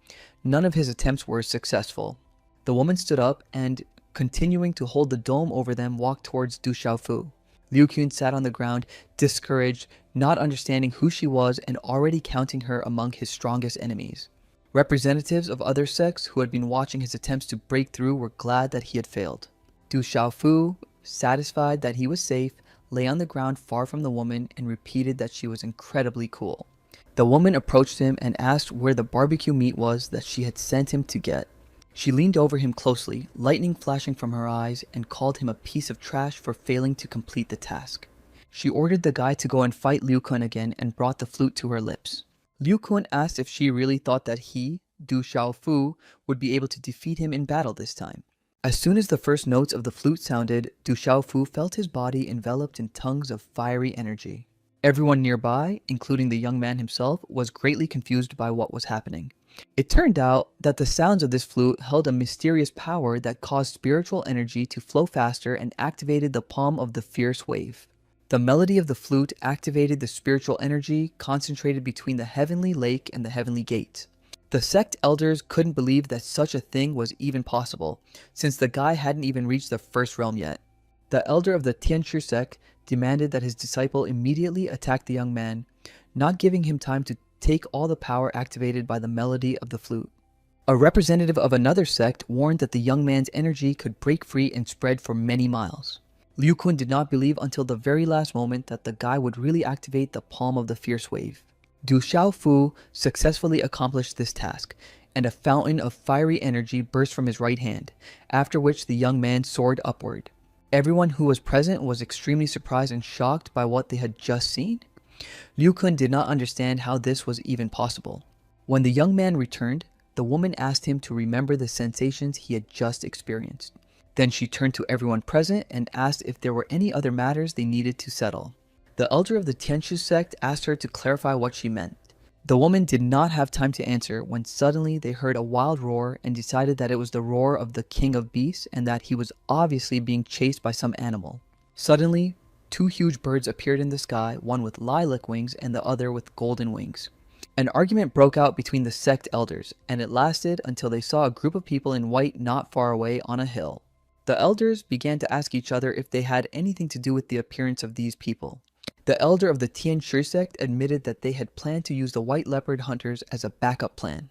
none of his attempts were successful. The woman stood up and, continuing to hold the dome over them, walked towards Du Xiaofu. Liu Kun sat on the ground, discouraged, not understanding who she was and already counting her among his strongest enemies. Representatives of other sects who had been watching his attempts to break through were glad that he had failed. Du Xiaofu, satisfied that he was safe, lay on the ground far from the woman and repeated that she was incredibly cool. The woman approached him and asked where the barbecue meat was that she had sent him to get. She leaned over him closely, lightning flashing from her eyes, and called him a piece of trash for failing to complete the task. She ordered the guy to go and fight Liu Kun again and brought the flute to her lips. Liu Kun asked if she really thought that he, Du Xiaofu, would be able to defeat him in battle this time. As soon as the first notes of the flute sounded, Du Xiaofu felt his body enveloped in tongues of fiery energy. Everyone nearby, including the young man himself, was greatly confused by what was happening. It turned out that the sounds of this flute held a mysterious power that caused spiritual energy to flow faster and activated the palm of the fierce wave. The melody of the flute activated the spiritual energy concentrated between the heavenly lake and the heavenly gate. The sect elders couldn't believe that such a thing was even possible, since the guy hadn't even reached the first realm yet. The elder of the Tianshi sect demanded that his disciple immediately attack the young man, not giving him time to take all the power activated by the melody of the flute. A representative of another sect warned that the young man's energy could break free and spread for many miles. Liu Kun did not believe until the very last moment that the guy would really activate the palm of the fierce wave. Du Xiaofu successfully accomplished this task, and a fountain of fiery energy burst from his right hand, after which the young man soared upward. Everyone who was present was extremely surprised and shocked by what they had just seen. Liu Kun did not understand how this was even possible. When the young man returned, the woman asked him to remember the sensations he had just experienced. Then she turned to everyone present and asked if there were any other matters they needed to settle. The elder of the Tianshu sect asked her to clarify what she meant. The woman did not have time to answer when suddenly they heard a wild roar and decided that it was the roar of the king of beasts and that he was obviously being chased by some animal. Suddenly, two huge birds appeared in the sky, one with lilac wings and the other with golden wings. An argument broke out between the sect elders, and it lasted until they saw a group of people in white not far away on a hill. The elders began to ask each other if they had anything to do with the appearance of these people. The elder of the Tianshu sect admitted that they had planned to use the white leopard hunters as a backup plan.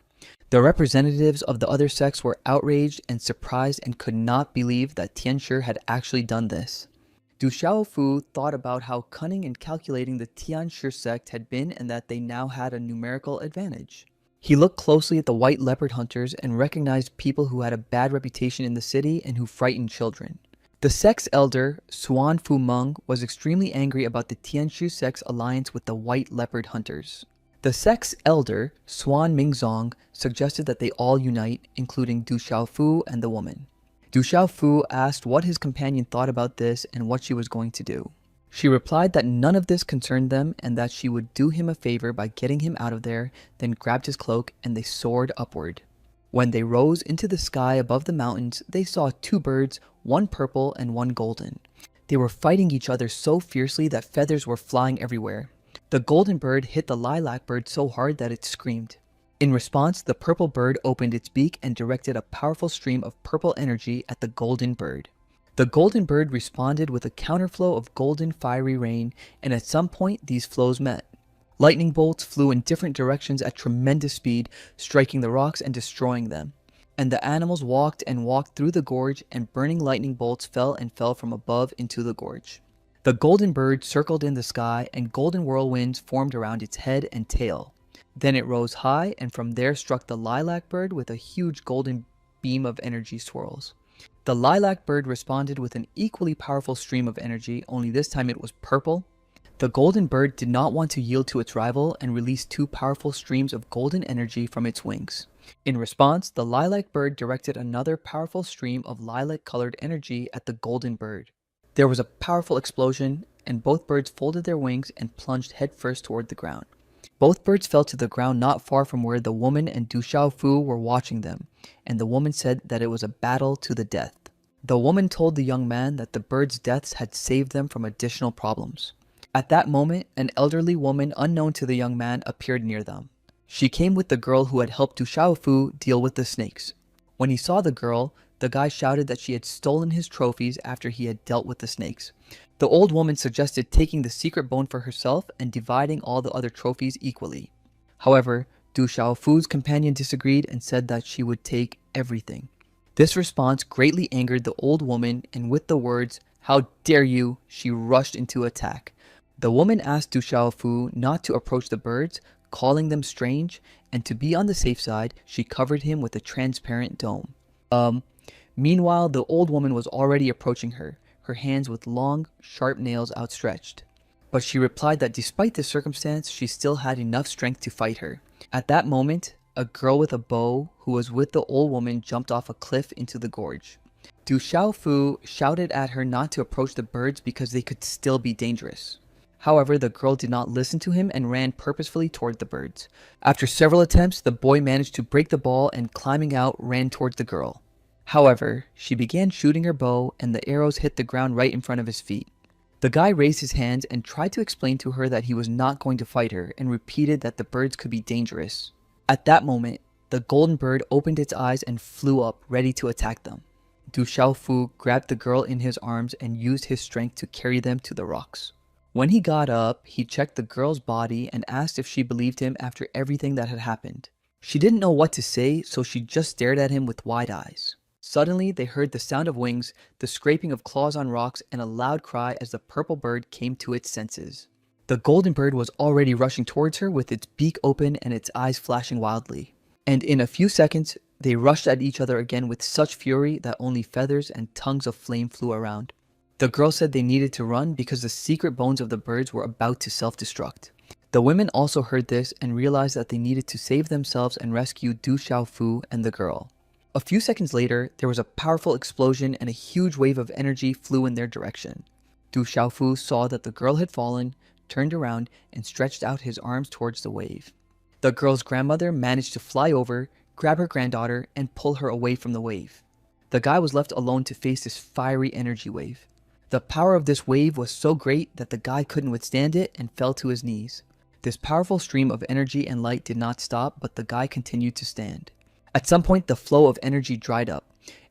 The representatives of the other sects were outraged and surprised and could not believe that Tianshu had actually done this. Du Xiaofu thought about how cunning and calculating the Tianshu sect had been and that they now had a numerical advantage. He looked closely at the white leopard hunters and recognized people who had a bad reputation in the city and who frightened children. The sect's elder, Suan Fu Meng, was extremely angry about the Tianshu sect's alliance with the white leopard hunters. The sect's elder, Suan Mingzong, suggested that they all unite, including Du Xiaofu and the woman. Du Xiaofu asked what his companion thought about this and what she was going to do. She replied that none of this concerned them and that she would do him a favor by getting him out of there, then grabbed his cloak and they soared upward. When they rose into the sky above the mountains, they saw two birds, one purple and one golden. They were fighting each other so fiercely that feathers were flying everywhere. The golden bird hit the lilac bird so hard that it screamed. In response, the purple bird opened its beak and directed a powerful stream of purple energy at the golden bird. The golden bird responded with a counterflow of golden fiery rain, and at some point these flows met. Lightning bolts flew in different directions at tremendous speed, striking the rocks and destroying them. And the animals walked and walked through the gorge, and burning lightning bolts fell and fell from above into the gorge. The golden bird circled in the sky, and golden whirlwinds formed around its head and tail. Then it rose high, and from there struck the lilac bird with a huge golden beam of energy swirls. The lilac bird responded with an equally powerful stream of energy, only this time it was purple. The golden bird did not want to yield to its rival and released two powerful streams of golden energy from its wings. In response, the lilac bird directed another powerful stream of lilac-colored energy at the golden bird. There was a powerful explosion, and both birds folded their wings and plunged headfirst toward the ground. Both birds fell to the ground not far from where the woman and Du Xiaofu were watching them, and the woman said that it was a battle to the death. The woman told the young man that the birds' deaths had saved them from additional problems. At that moment, an elderly woman unknown to the young man appeared near them. She came with the girl who had helped Du Xiaofu deal with the snakes. When he saw the girl, the guy shouted that she had stolen his trophies after he had dealt with the snakes. The old woman suggested taking the secret bone for herself and dividing all the other trophies equally. However, Du Xiaofu's companion disagreed and said that she would take everything. This response greatly angered the old woman, and with the words, "How dare you?" she rushed into attack. The woman asked Du Xiaofu not to approach the birds, calling them strange, and to be on the safe side, she covered him with a transparent dome. Meanwhile, the old woman was already approaching her hands with long, sharp nails outstretched. But she replied that despite this circumstance, she still had enough strength to fight her. At that moment, a girl with a bow who was with the old woman jumped off a cliff into the gorge. Du Xiaofu shouted at her not to approach the birds because they could still be dangerous. However, the girl did not listen to him and ran purposefully toward the birds. After several attempts, the boy managed to break the ball and, climbing out, ran towards the girl. However, she began shooting her bow and the arrows hit the ground right in front of his feet. The guy raised his hands and tried to explain to her that he was not going to fight her and repeated that the birds could be dangerous. At that moment, the golden bird opened its eyes and flew up, ready to attack them. Du Xiaofu grabbed the girl in his arms and used his strength to carry them to the rocks. When he got up, he checked the girl's body and asked if she believed him after everything that had happened. She didn't know what to say, so she just stared at him with wide eyes. Suddenly, they heard the sound of wings, the scraping of claws on rocks, and a loud cry as the purple bird came to its senses. The golden bird was already rushing towards her with its beak open and its eyes flashing wildly. And in a few seconds, they rushed at each other again with such fury that only feathers and tongues of flame flew around. The girl said they needed to run because the secret bones of the birds were about to self-destruct. The women also heard this and realized that they needed to save themselves and rescue Du Xiaofu and the girl. A few seconds later, there was a powerful explosion and a huge wave of energy flew in their direction. Du Xiaofu saw that the girl had fallen, turned around, and stretched out his arms towards the wave. The girl's grandmother managed to fly over, grab her granddaughter, and pull her away from the wave. The guy was left alone to face this fiery energy wave. The power of this wave was so great that the guy couldn't withstand it and fell to his knees. This powerful stream of energy and light did not stop, but the guy continued to stand. At some point, the flow of energy dried up.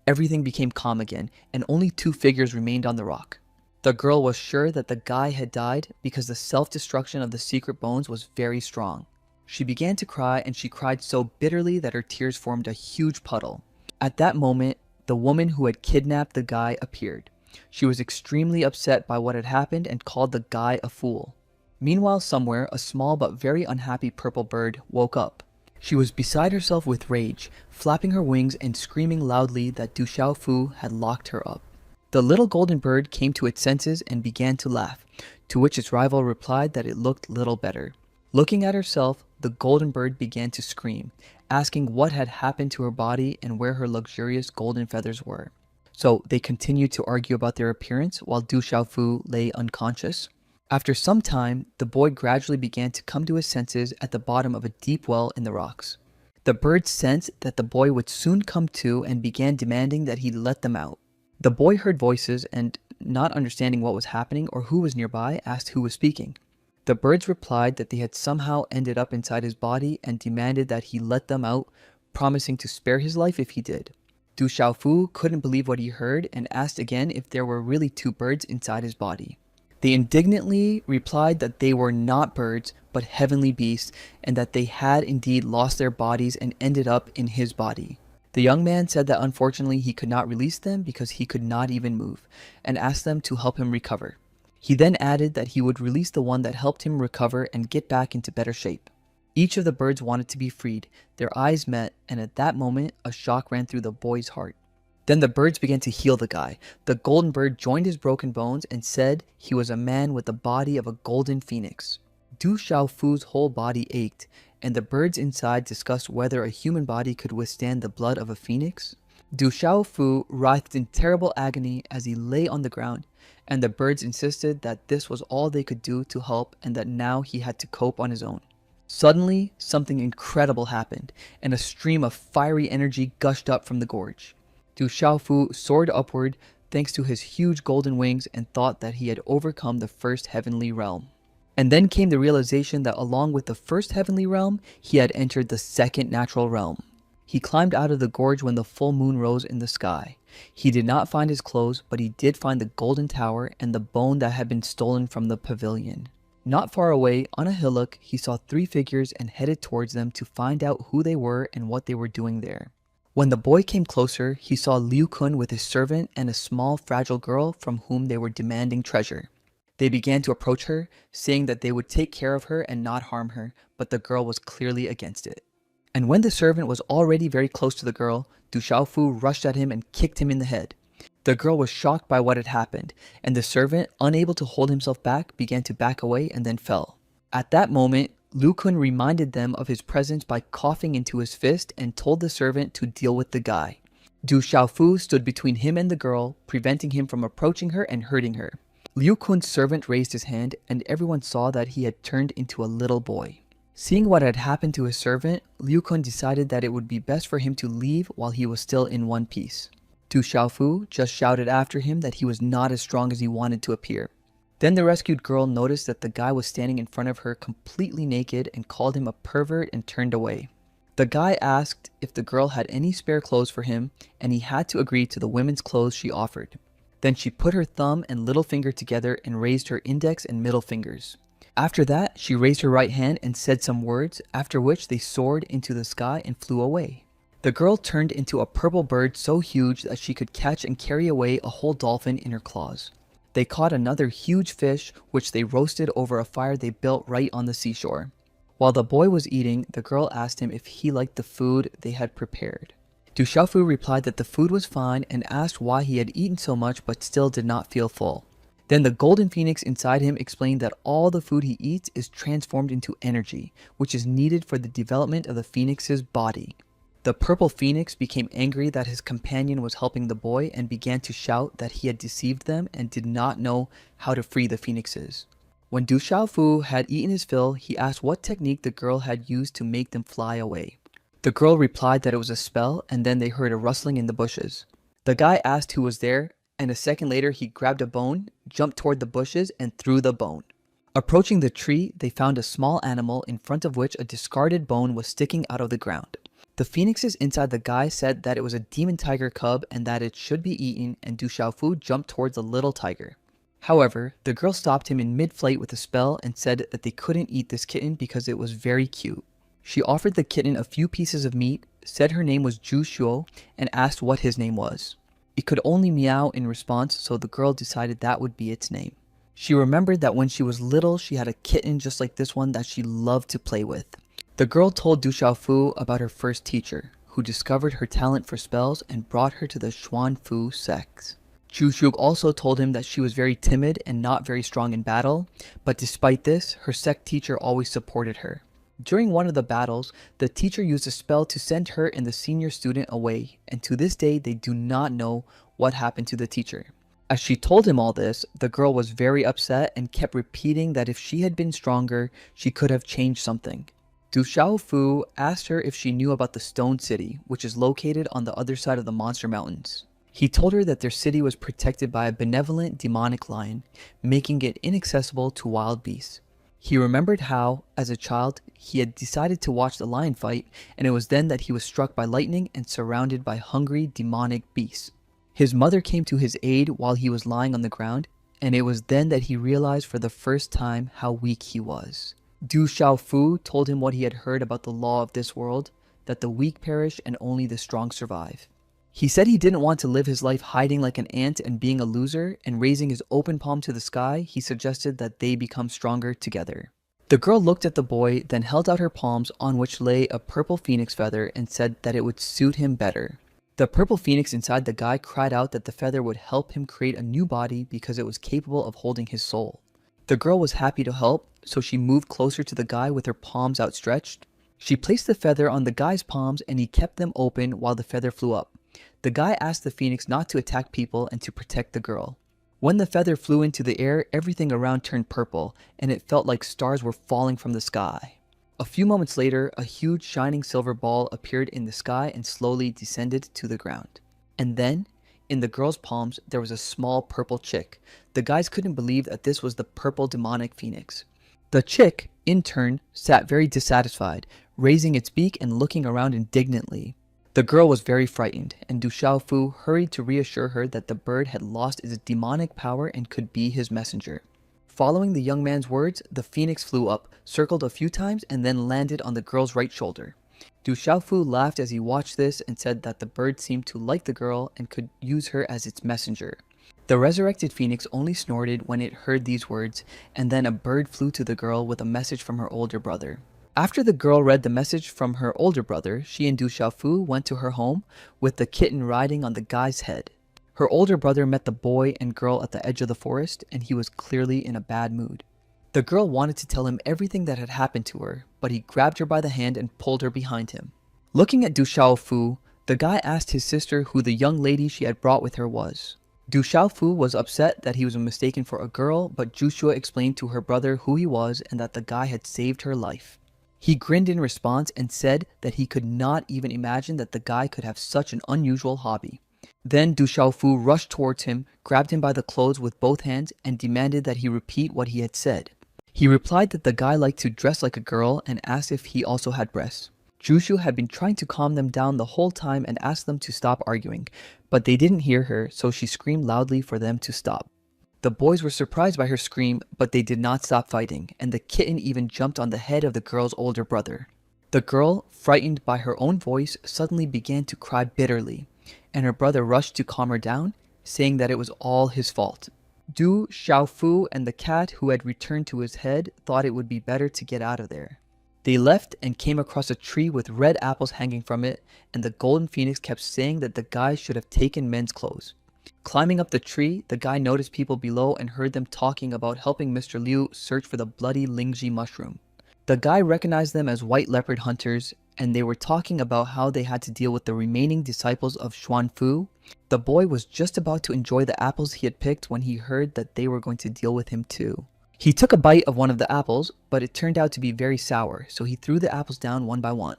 Everything became calm again, and only two figures remained on the rock. The girl was sure that the guy had died because the self-destruction of the secret bones was very strong. She began to cry, and she cried so bitterly that her tears formed a huge puddle. At that moment, the woman who had kidnapped the guy appeared. She was extremely upset by what had happened and called the guy a fool. Meanwhile, somewhere, a small but very unhappy purple bird woke up. She was beside herself with rage, flapping her wings and screaming loudly that Du Xiaofu had locked her up. The little golden bird came to its senses and began to laugh, to which its rival replied that it looked little better. Looking at herself, the golden bird began to scream, asking what had happened to her body and where her luxurious golden feathers were. So they continued to argue about their appearance while Du Xiaofu lay unconscious. After some time, the boy gradually began to come to his senses at the bottom of a deep well in the rocks. The birds sensed that the boy would soon come to and began demanding that he let them out. The boy heard voices and, not understanding what was happening or who was nearby, asked who was speaking. The birds replied that they had somehow ended up inside his body and demanded that he let them out, promising to spare his life if he did. Du Xiaofu couldn't believe what he heard and asked again if there were really two birds inside his body. They indignantly replied that they were not birds, but heavenly beasts, and that they had indeed lost their bodies and ended up in his body. The young man said that unfortunately he could not release them because he could not even move, and asked them to help him recover. He then added that he would release the one that helped him recover and get back into better shape. Each of the birds wanted to be freed. Their eyes met, and at that moment, a shock ran through the boy's heart. Then the birds began to heal the guy. The golden bird joined his broken bones and said he was a man with the body of a golden phoenix. Du Xiaofu's whole body ached, and the birds inside discussed whether a human body could withstand the blood of a phoenix. Du Xiaofu writhed in terrible agony as he lay on the ground, and the birds insisted that this was all they could do to help and that now he had to cope on his own. Suddenly, something incredible happened, and a stream of fiery energy gushed up from the gorge. Du Xiaofu soared upward thanks to his huge golden wings and thought that he had overcome the first heavenly realm. And then came the realization that along with the first heavenly realm, he had entered the second natural realm. He climbed out of the gorge when the full moon rose in the sky. He did not find his clothes, but he did find the golden tower and the bone that had been stolen from the pavilion. Not far away, on a hillock, he saw three figures and headed towards them to find out who they were and what they were doing there. When the boy came closer, he saw Liu Kun with his servant and a small fragile girl from whom they were demanding treasure. They began to approach her, saying that they would take care of her and not harm her, but the girl was clearly against it. And when the servant was already very close to the girl, Du Xiaofu rushed at him and kicked him in the head. The girl was shocked by what had happened, and the servant, unable to hold himself back, began to back away and then fell. At that moment, Liu Kun reminded them of his presence by coughing into his fist and told the servant to deal with the guy. Du Xiaofu stood between him and the girl, preventing him from approaching her and hurting her. Liu Kun's servant raised his hand, and everyone saw that he had turned into a little boy. Seeing what had happened to his servant, Liu Kun decided that it would be best for him to leave while he was still in one piece. Du Xiaofu just shouted after him that he was not as strong as he wanted to appear. Then the rescued girl noticed that the guy was standing in front of her completely naked and called him a pervert and turned away. The guy asked if the girl had any spare clothes for him, and he had to agree to the women's clothes she offered. Then she put her thumb and little finger together and raised her index and middle fingers. After that, she raised her right hand and said some words, after which they soared into the sky and flew away. The girl turned into a purple bird so huge that she could catch and carry away a whole dolphin in her claws. They caught another huge fish, which they roasted over a fire they built right on the seashore. While the boy was eating, the girl asked him if he liked the food they had prepared. Du Xiaofu replied that the food was fine and asked why he had eaten so much but still did not feel full. Then the golden phoenix inside him explained that all the food he eats is transformed into energy, which is needed for the development of the phoenix's body. The purple phoenix became angry that his companion was helping the boy and began to shout that he had deceived them and did not know how to free the phoenixes. When Du Xiaofu had eaten his fill, he asked what technique the girl had used to make them fly away. The girl replied that it was a spell, and then they heard a rustling in the bushes. The guy asked who was there, and a second later he grabbed a bone, jumped toward the bushes, and threw the bone. Approaching the tree, they found a small animal in front of which a discarded bone was sticking out of the ground. The phoenixes inside the guy said that it was a demon tiger cub and that it should be eaten, and Du Xiaofu jumped towards the little tiger. However, the girl stopped him in mid-flight with a spell and said that they couldn't eat this kitten because it was very cute. She offered the kitten a few pieces of meat, said her name was Zhu Shuo, and asked what his name was. It could only meow in response, so the girl decided that would be its name. She remembered that when she was little, she had a kitten just like this one that she loved to play with. The girl told Du Xiaofu about her first teacher, who discovered her talent for spells and brought her to the Xuanfu sect. Zhu Shu also told him that she was very timid and not very strong in battle, but despite this, her sect teacher always supported her. During one of the battles, the teacher used a spell to send her and the senior student away, and to this day they do not know what happened to the teacher. As she told him all this, the girl was very upset and kept repeating that if she had been stronger, she could have changed something. Du Xiaofu asked her if she knew about the Stone City, which is located on the other side of the Monster Mountains. He told her that their city was protected by a benevolent demonic lion, making it inaccessible to wild beasts. He remembered how, as a child, he had decided to watch the lion fight, and it was then that he was struck by lightning and surrounded by hungry demonic beasts. His mother came to his aid while he was lying on the ground, and it was then that he realized for the first time how weak he was. Du Xiaofu told him what he had heard about the law of this world, that the weak perish and only the strong survive. He said he didn't want to live his life hiding like an ant and being a loser, and raising his open palm to the sky, he suggested that they become stronger together. The girl looked at the boy, then held out her palms on which lay a purple phoenix feather and said that it would suit him better. The purple phoenix inside the guy cried out that the feather would help him create a new body because it was capable of holding his soul. The girl was happy to help, so she moved closer to the guy with her palms outstretched. She placed the feather on the guy's palms and he kept them open while the feather flew up. The guy asked the phoenix not to attack people and to protect the girl. When the feather flew into the air, everything around turned purple, and it felt like stars were falling from the sky. A few moments later, a huge shining silver ball appeared in the sky and slowly descended to the ground. And then, in the girl's palms, there was a small purple chick. The guys couldn't believe that this was the purple demonic phoenix. The chick, in turn, sat very dissatisfied, raising its beak and looking around indignantly. The girl was very frightened, and Du Xiaofu hurried to reassure her that the bird had lost its demonic power and could be his messenger. Following the young man's words, the phoenix flew up, circled a few times, and then landed on the girl's right shoulder. Du Xiaofu laughed as he watched this and said that the bird seemed to like the girl and could use her as its messenger. The resurrected phoenix only snorted when it heard these words, and then a bird flew to the girl with a message from her older brother. After the girl read the message from her older brother, she and Du Xiaofu went to her home with the kitten riding on the guy's head. Her older brother met the boy and girl at the edge of the forest, and he was clearly in a bad mood. The girl wanted to tell him everything that had happened to her, but he grabbed her by the hand and pulled her behind him. Looking at Du Xiaofu, the guy asked his sister who the young lady she had brought with her was. Du Xiaofu was upset that he was mistaken for a girl, but Zhu Shuo explained to her brother who he was and that the guy had saved her life. He grinned in response and said that he could not even imagine that the guy could have such an unusual hobby. Then Du Xiaofu rushed towards him, grabbed him by the clothes with both hands, and demanded that he repeat what he had said. He replied that the guy liked to dress like a girl and asked if he also had breasts. Jushu had been trying to calm them down the whole time and asked them to stop arguing, but they didn't hear her, so she screamed loudly for them to stop. The boys were surprised by her scream, but they did not stop fighting, and the kitten even jumped on the head of the girl's older brother. The girl, frightened by her own voice, suddenly began to cry bitterly, and her brother rushed to calm her down, saying that it was all his fault. Du Xiaofu and the cat who had returned to his head thought it would be better to get out of there. They left and came across a tree with red apples hanging from it, and the golden phoenix kept saying that the guy should have taken men's clothes. Climbing up the tree, the guy noticed people below and heard them talking about helping Mr. Liu search for the bloody Lingji mushroom. The guy recognized them as white leopard hunters, and they were talking about how they had to deal with the remaining disciples of Xuanfu. The boy was just about to enjoy the apples he had picked when he heard that they were going to deal with him too. He took a bite of one of the apples, but it turned out to be very sour, so he threw the apples down one by one.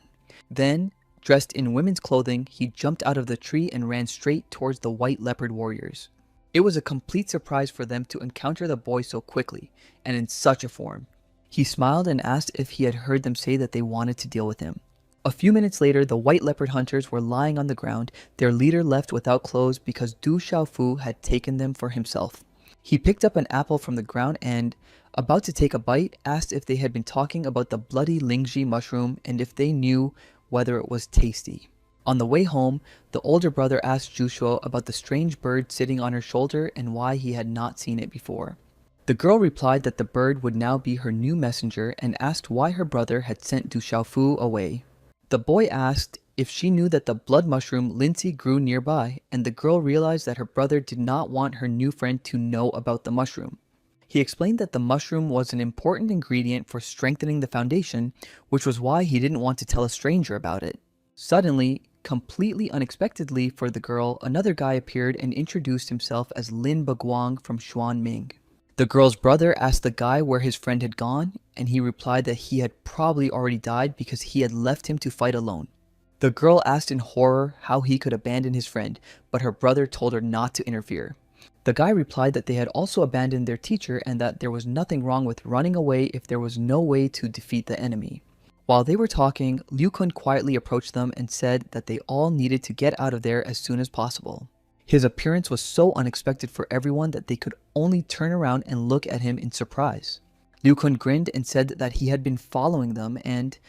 Then, dressed in women's clothing, he jumped out of the tree and ran straight towards the white leopard warriors. It was a complete surprise for them to encounter the boy so quickly, and in such a form. He smiled and asked if he had heard them say that they wanted to deal with him. A few minutes later, the white leopard hunters were lying on the ground, their leader left without clothes because Du Xiaofu had taken them for himself. He picked up an apple from the ground and, about to take a bite, asked if they had been talking about the bloody Lingji mushroom and if they knew whether it was tasty. On the way home, the older brother asked Jushuo about the strange bird sitting on her shoulder and why he had not seen it before. The girl replied that the bird would now be her new messenger and asked why her brother had sent Du Xiaofu away. The boy asked if she knew that the blood mushroom Lindsay grew nearby, and the girl realized that her brother did not want her new friend to know about the mushroom. He explained that the mushroom was an important ingredient for strengthening the foundation, which was why he didn't want to tell a stranger about it. Suddenly, completely unexpectedly for the girl, another guy appeared and introduced himself as Lin Baguang from Xuanming. The girl's brother asked the guy where his friend had gone, and he replied that he had probably already died because he had left him to fight alone. The girl asked in horror how he could abandon his friend, but her brother told her not to interfere. The guy replied that they had also abandoned their teacher and that there was nothing wrong with running away if there was no way to defeat the enemy. While they were talking, Liu Kun quietly approached them and said that they all needed to get out of there as soon as possible. His appearance was so unexpected for everyone that they could only turn around and look at him in surprise. Liu Kun grinned and said that he had been following them and,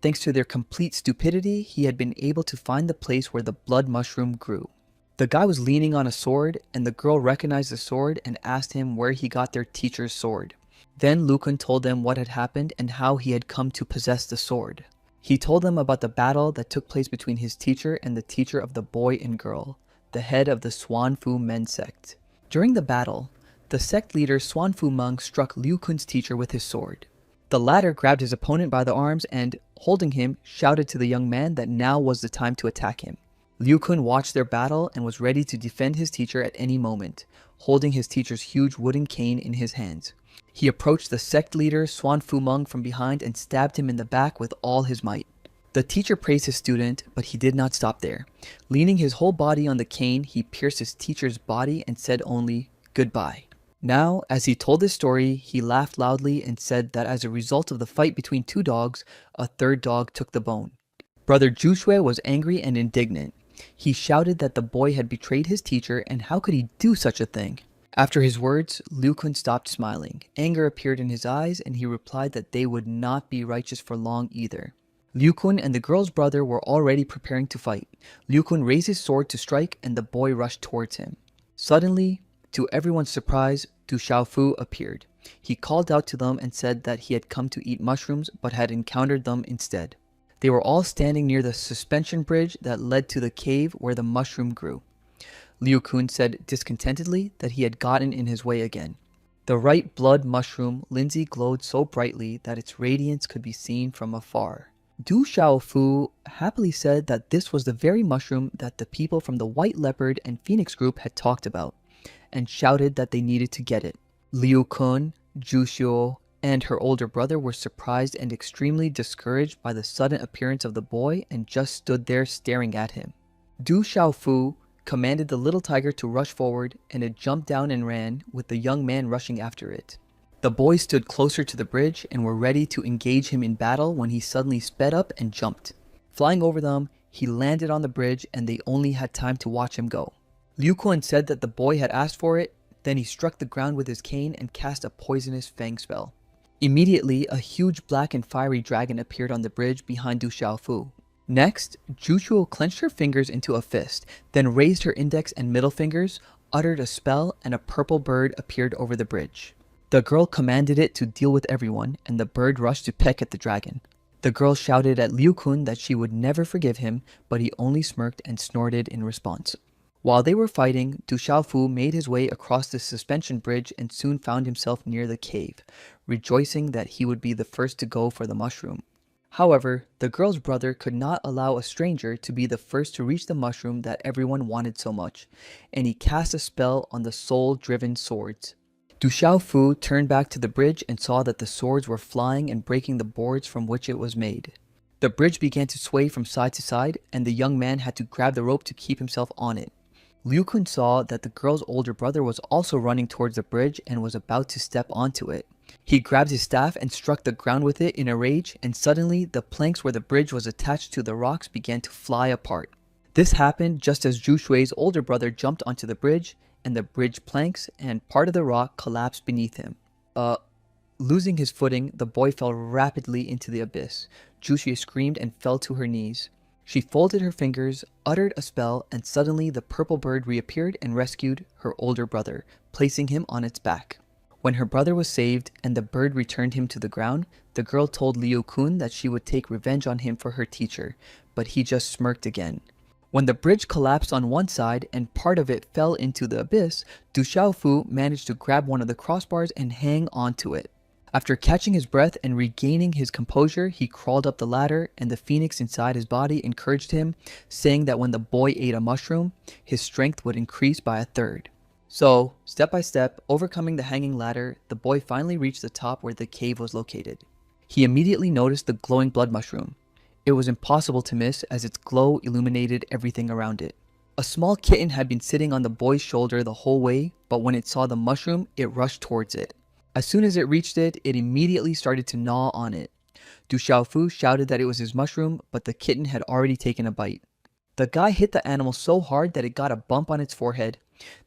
thanks to their complete stupidity, he had been able to find the place where the blood mushroom grew. The guy was leaning on a sword, and the girl recognized the sword and asked him where he got their teacher's sword. Then Liu Kun told them what had happened and how he had come to possess the sword. He told them about the battle that took place between his teacher and the teacher of the boy and girl, the head of the Xuanfu men sect. During the battle, the sect leader Xuanfu Meng struck Liu Kun's teacher with his sword. The latter grabbed his opponent by the arms and, holding him, shouted to the young man that now was the time to attack him. Liu Kun watched their battle and was ready to defend his teacher at any moment, holding his teacher's huge wooden cane in his hands. He approached the sect leader Xuanfu Meng from behind and stabbed him in the back with all his might. The teacher praised his student, but he did not stop there. Leaning his whole body on the cane, he pierced his teacher's body and said only, "Goodbye." Now, as he told this story, he laughed loudly and said that as a result of the fight between two dogs, a third dog took the bone. Brother Jushui was angry and indignant. He shouted that the boy had betrayed his teacher and how could he do such a thing? After his words, Liu Kun stopped smiling. Anger appeared in his eyes and he replied that they would not be righteous for long either. Liu Kun and the girl's brother were already preparing to fight. Liu Kun raised his sword to strike and the boy rushed towards him. Suddenly, to everyone's surprise, Du Xiaofu appeared. He called out to them and said that he had come to eat mushrooms but had encountered them instead. They were all standing near the suspension bridge that led to the cave where the mushroom grew. Liu Kun said discontentedly that he had gotten in his way again. The right blood mushroom Lindsay glowed so brightly that its radiance could be seen from afar. Du Xiaofu happily said that this was the very mushroom that the people from the White Leopard and Phoenix group had talked about, and shouted that they needed to get it. Liu Kun, Jushuo, and her older brother were surprised and extremely discouraged by the sudden appearance of the boy and just stood there staring at him. Du Xiaofu commanded the little tiger to rush forward, and it jumped down and ran, with the young man rushing after it. The boys stood closer to the bridge and were ready to engage him in battle when he suddenly sped up and jumped. Flying over them, he landed on the bridge and they only had time to watch him go. Liu Kun said that the boy had asked for it, then he struck the ground with his cane and cast a poisonous fang spell. Immediately, a huge black and fiery dragon appeared on the bridge behind Du Xiaofu. Next, Jushuo clenched her fingers into a fist, then raised her index and middle fingers, uttered a spell, and a purple bird appeared over the bridge. The girl commanded it to deal with everyone, and the bird rushed to peck at the dragon. The girl shouted at Liu Kun that she would never forgive him, but he only smirked and snorted in response. While they were fighting, Du Xiaofu made his way across the suspension bridge and soon found himself near the cave, rejoicing that he would be the first to go for the mushroom. However, the girl's brother could not allow a stranger to be the first to reach the mushroom that everyone wanted so much, and he cast a spell on the soul-driven swords. Du Xiaofu turned back to the bridge and saw that the swords were flying and breaking the boards from which it was made. The bridge began to sway from side to side, and the young man had to grab the rope to keep himself on it. Liu Kun saw that the girl's older brother was also running towards the bridge and was about to step onto it. He grabbed his staff and struck the ground with it in a rage, and suddenly the planks where the bridge was attached to the rocks began to fly apart. This happened just as Zhu Shui's older brother jumped onto the bridge, and the bridge planks and part of the rock collapsed beneath him. Losing his footing, the boy fell rapidly into the abyss. Zhu Shui screamed and fell to her knees. She folded her fingers, uttered a spell, and suddenly the purple bird reappeared and rescued her older brother, placing him on its back. When her brother was saved and the bird returned him to the ground, the girl told Liu Kun that she would take revenge on him for her teacher, but he just smirked again. When the bridge collapsed on one side and part of it fell into the abyss, Du Xiaofu managed to grab one of the crossbars and hang onto it. After catching his breath and regaining his composure, he crawled up the ladder, and the phoenix inside his body encouraged him, saying that when the boy ate a mushroom, his strength would increase by a third. So, step by step, overcoming the hanging ladder, the boy finally reached the top where the cave was located. He immediately noticed the glowing blood mushroom. It was impossible to miss as its glow illuminated everything around it. A small kitten had been sitting on the boy's shoulder the whole way, but when it saw the mushroom, it rushed towards it. As soon as it reached it, it immediately started to gnaw on it. Du Xiaofu shouted that it was his mushroom, but the kitten had already taken a bite. The guy hit the animal so hard that it got a bump on its forehead,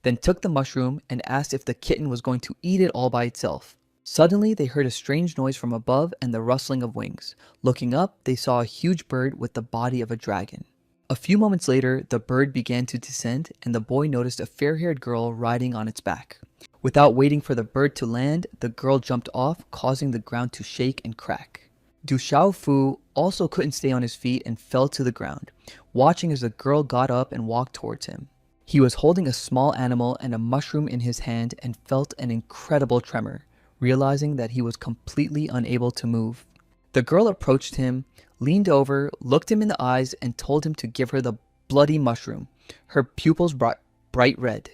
then took the mushroom and asked if the kitten was going to eat it all by itself. Suddenly, they heard a strange noise from above and the rustling of wings. Looking up, they saw a huge bird with the body of a dragon. A few moments later, the bird began to descend, and the boy noticed a fair-haired girl riding on its back. Without waiting for the bird to land, the girl jumped off, causing the ground to shake and crack. Du Xiaofu also couldn't stay on his feet and fell to the ground, watching as the girl got up and walked towards him. He was holding a small animal and a mushroom in his hand and felt an incredible tremor, realizing that he was completely unable to move. The girl approached him, leaned over, looked him in the eyes, and told him to give her the bloody mushroom, her pupils bright red.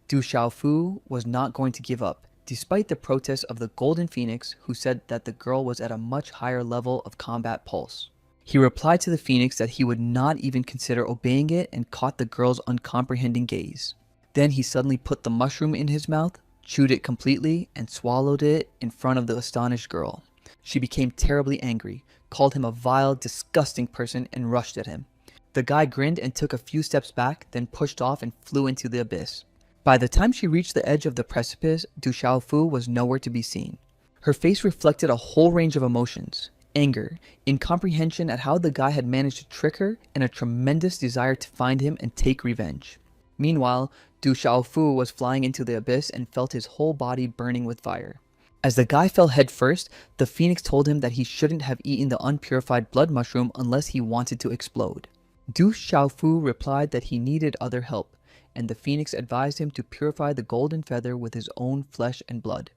Du Xiaofu was not going to give up, despite the protests of the Golden Phoenix, who said that the girl was at a much higher level of combat pulse. He replied to the Phoenix that he would not even consider obeying it and caught the girl's uncomprehending gaze. Then he suddenly put the mushroom in his mouth, chewed it completely, and swallowed it in front of the astonished girl. She became terribly angry, called him a vile, disgusting person, and rushed at him. The guy grinned and took a few steps back, then pushed off and flew into the abyss. By the time she reached the edge of the precipice, Du Xiaofu was nowhere to be seen. Her face reflected a whole range of emotions: anger, incomprehension at how the guy had managed to trick her, and a tremendous desire to find him and take revenge. Meanwhile, Du Xiaofu was flying into the abyss and felt his whole body burning with fire. As the guy fell headfirst, the Phoenix told him that he shouldn't have eaten the unpurified blood mushroom unless he wanted to explode. Du Xiaofu replied that he needed other help, and the Phoenix advised him to purify the golden feather with his own flesh and blood.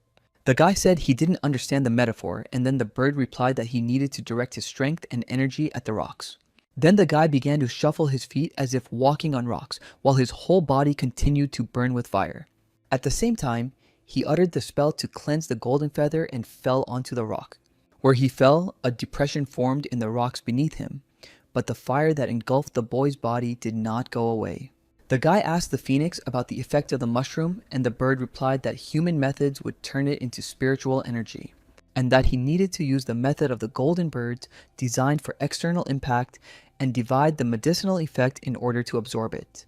The guy said he didn't understand the metaphor, and then the bird replied that he needed to direct his strength and energy at the rocks. Then the guy began to shuffle his feet as if walking on rocks, while his whole body continued to burn with fire. At the same time, he uttered the spell to cleanse the golden feather and fell onto the rock. Where he fell, a depression formed in the rocks beneath him, but the fire that engulfed the boy's body did not go away. The guy asked the Phoenix about the effect of the mushroom, and the bird replied that human methods would turn it into spiritual energy, and that he needed to use the method of the golden birds designed for external impact and divide the medicinal effect in order to absorb it.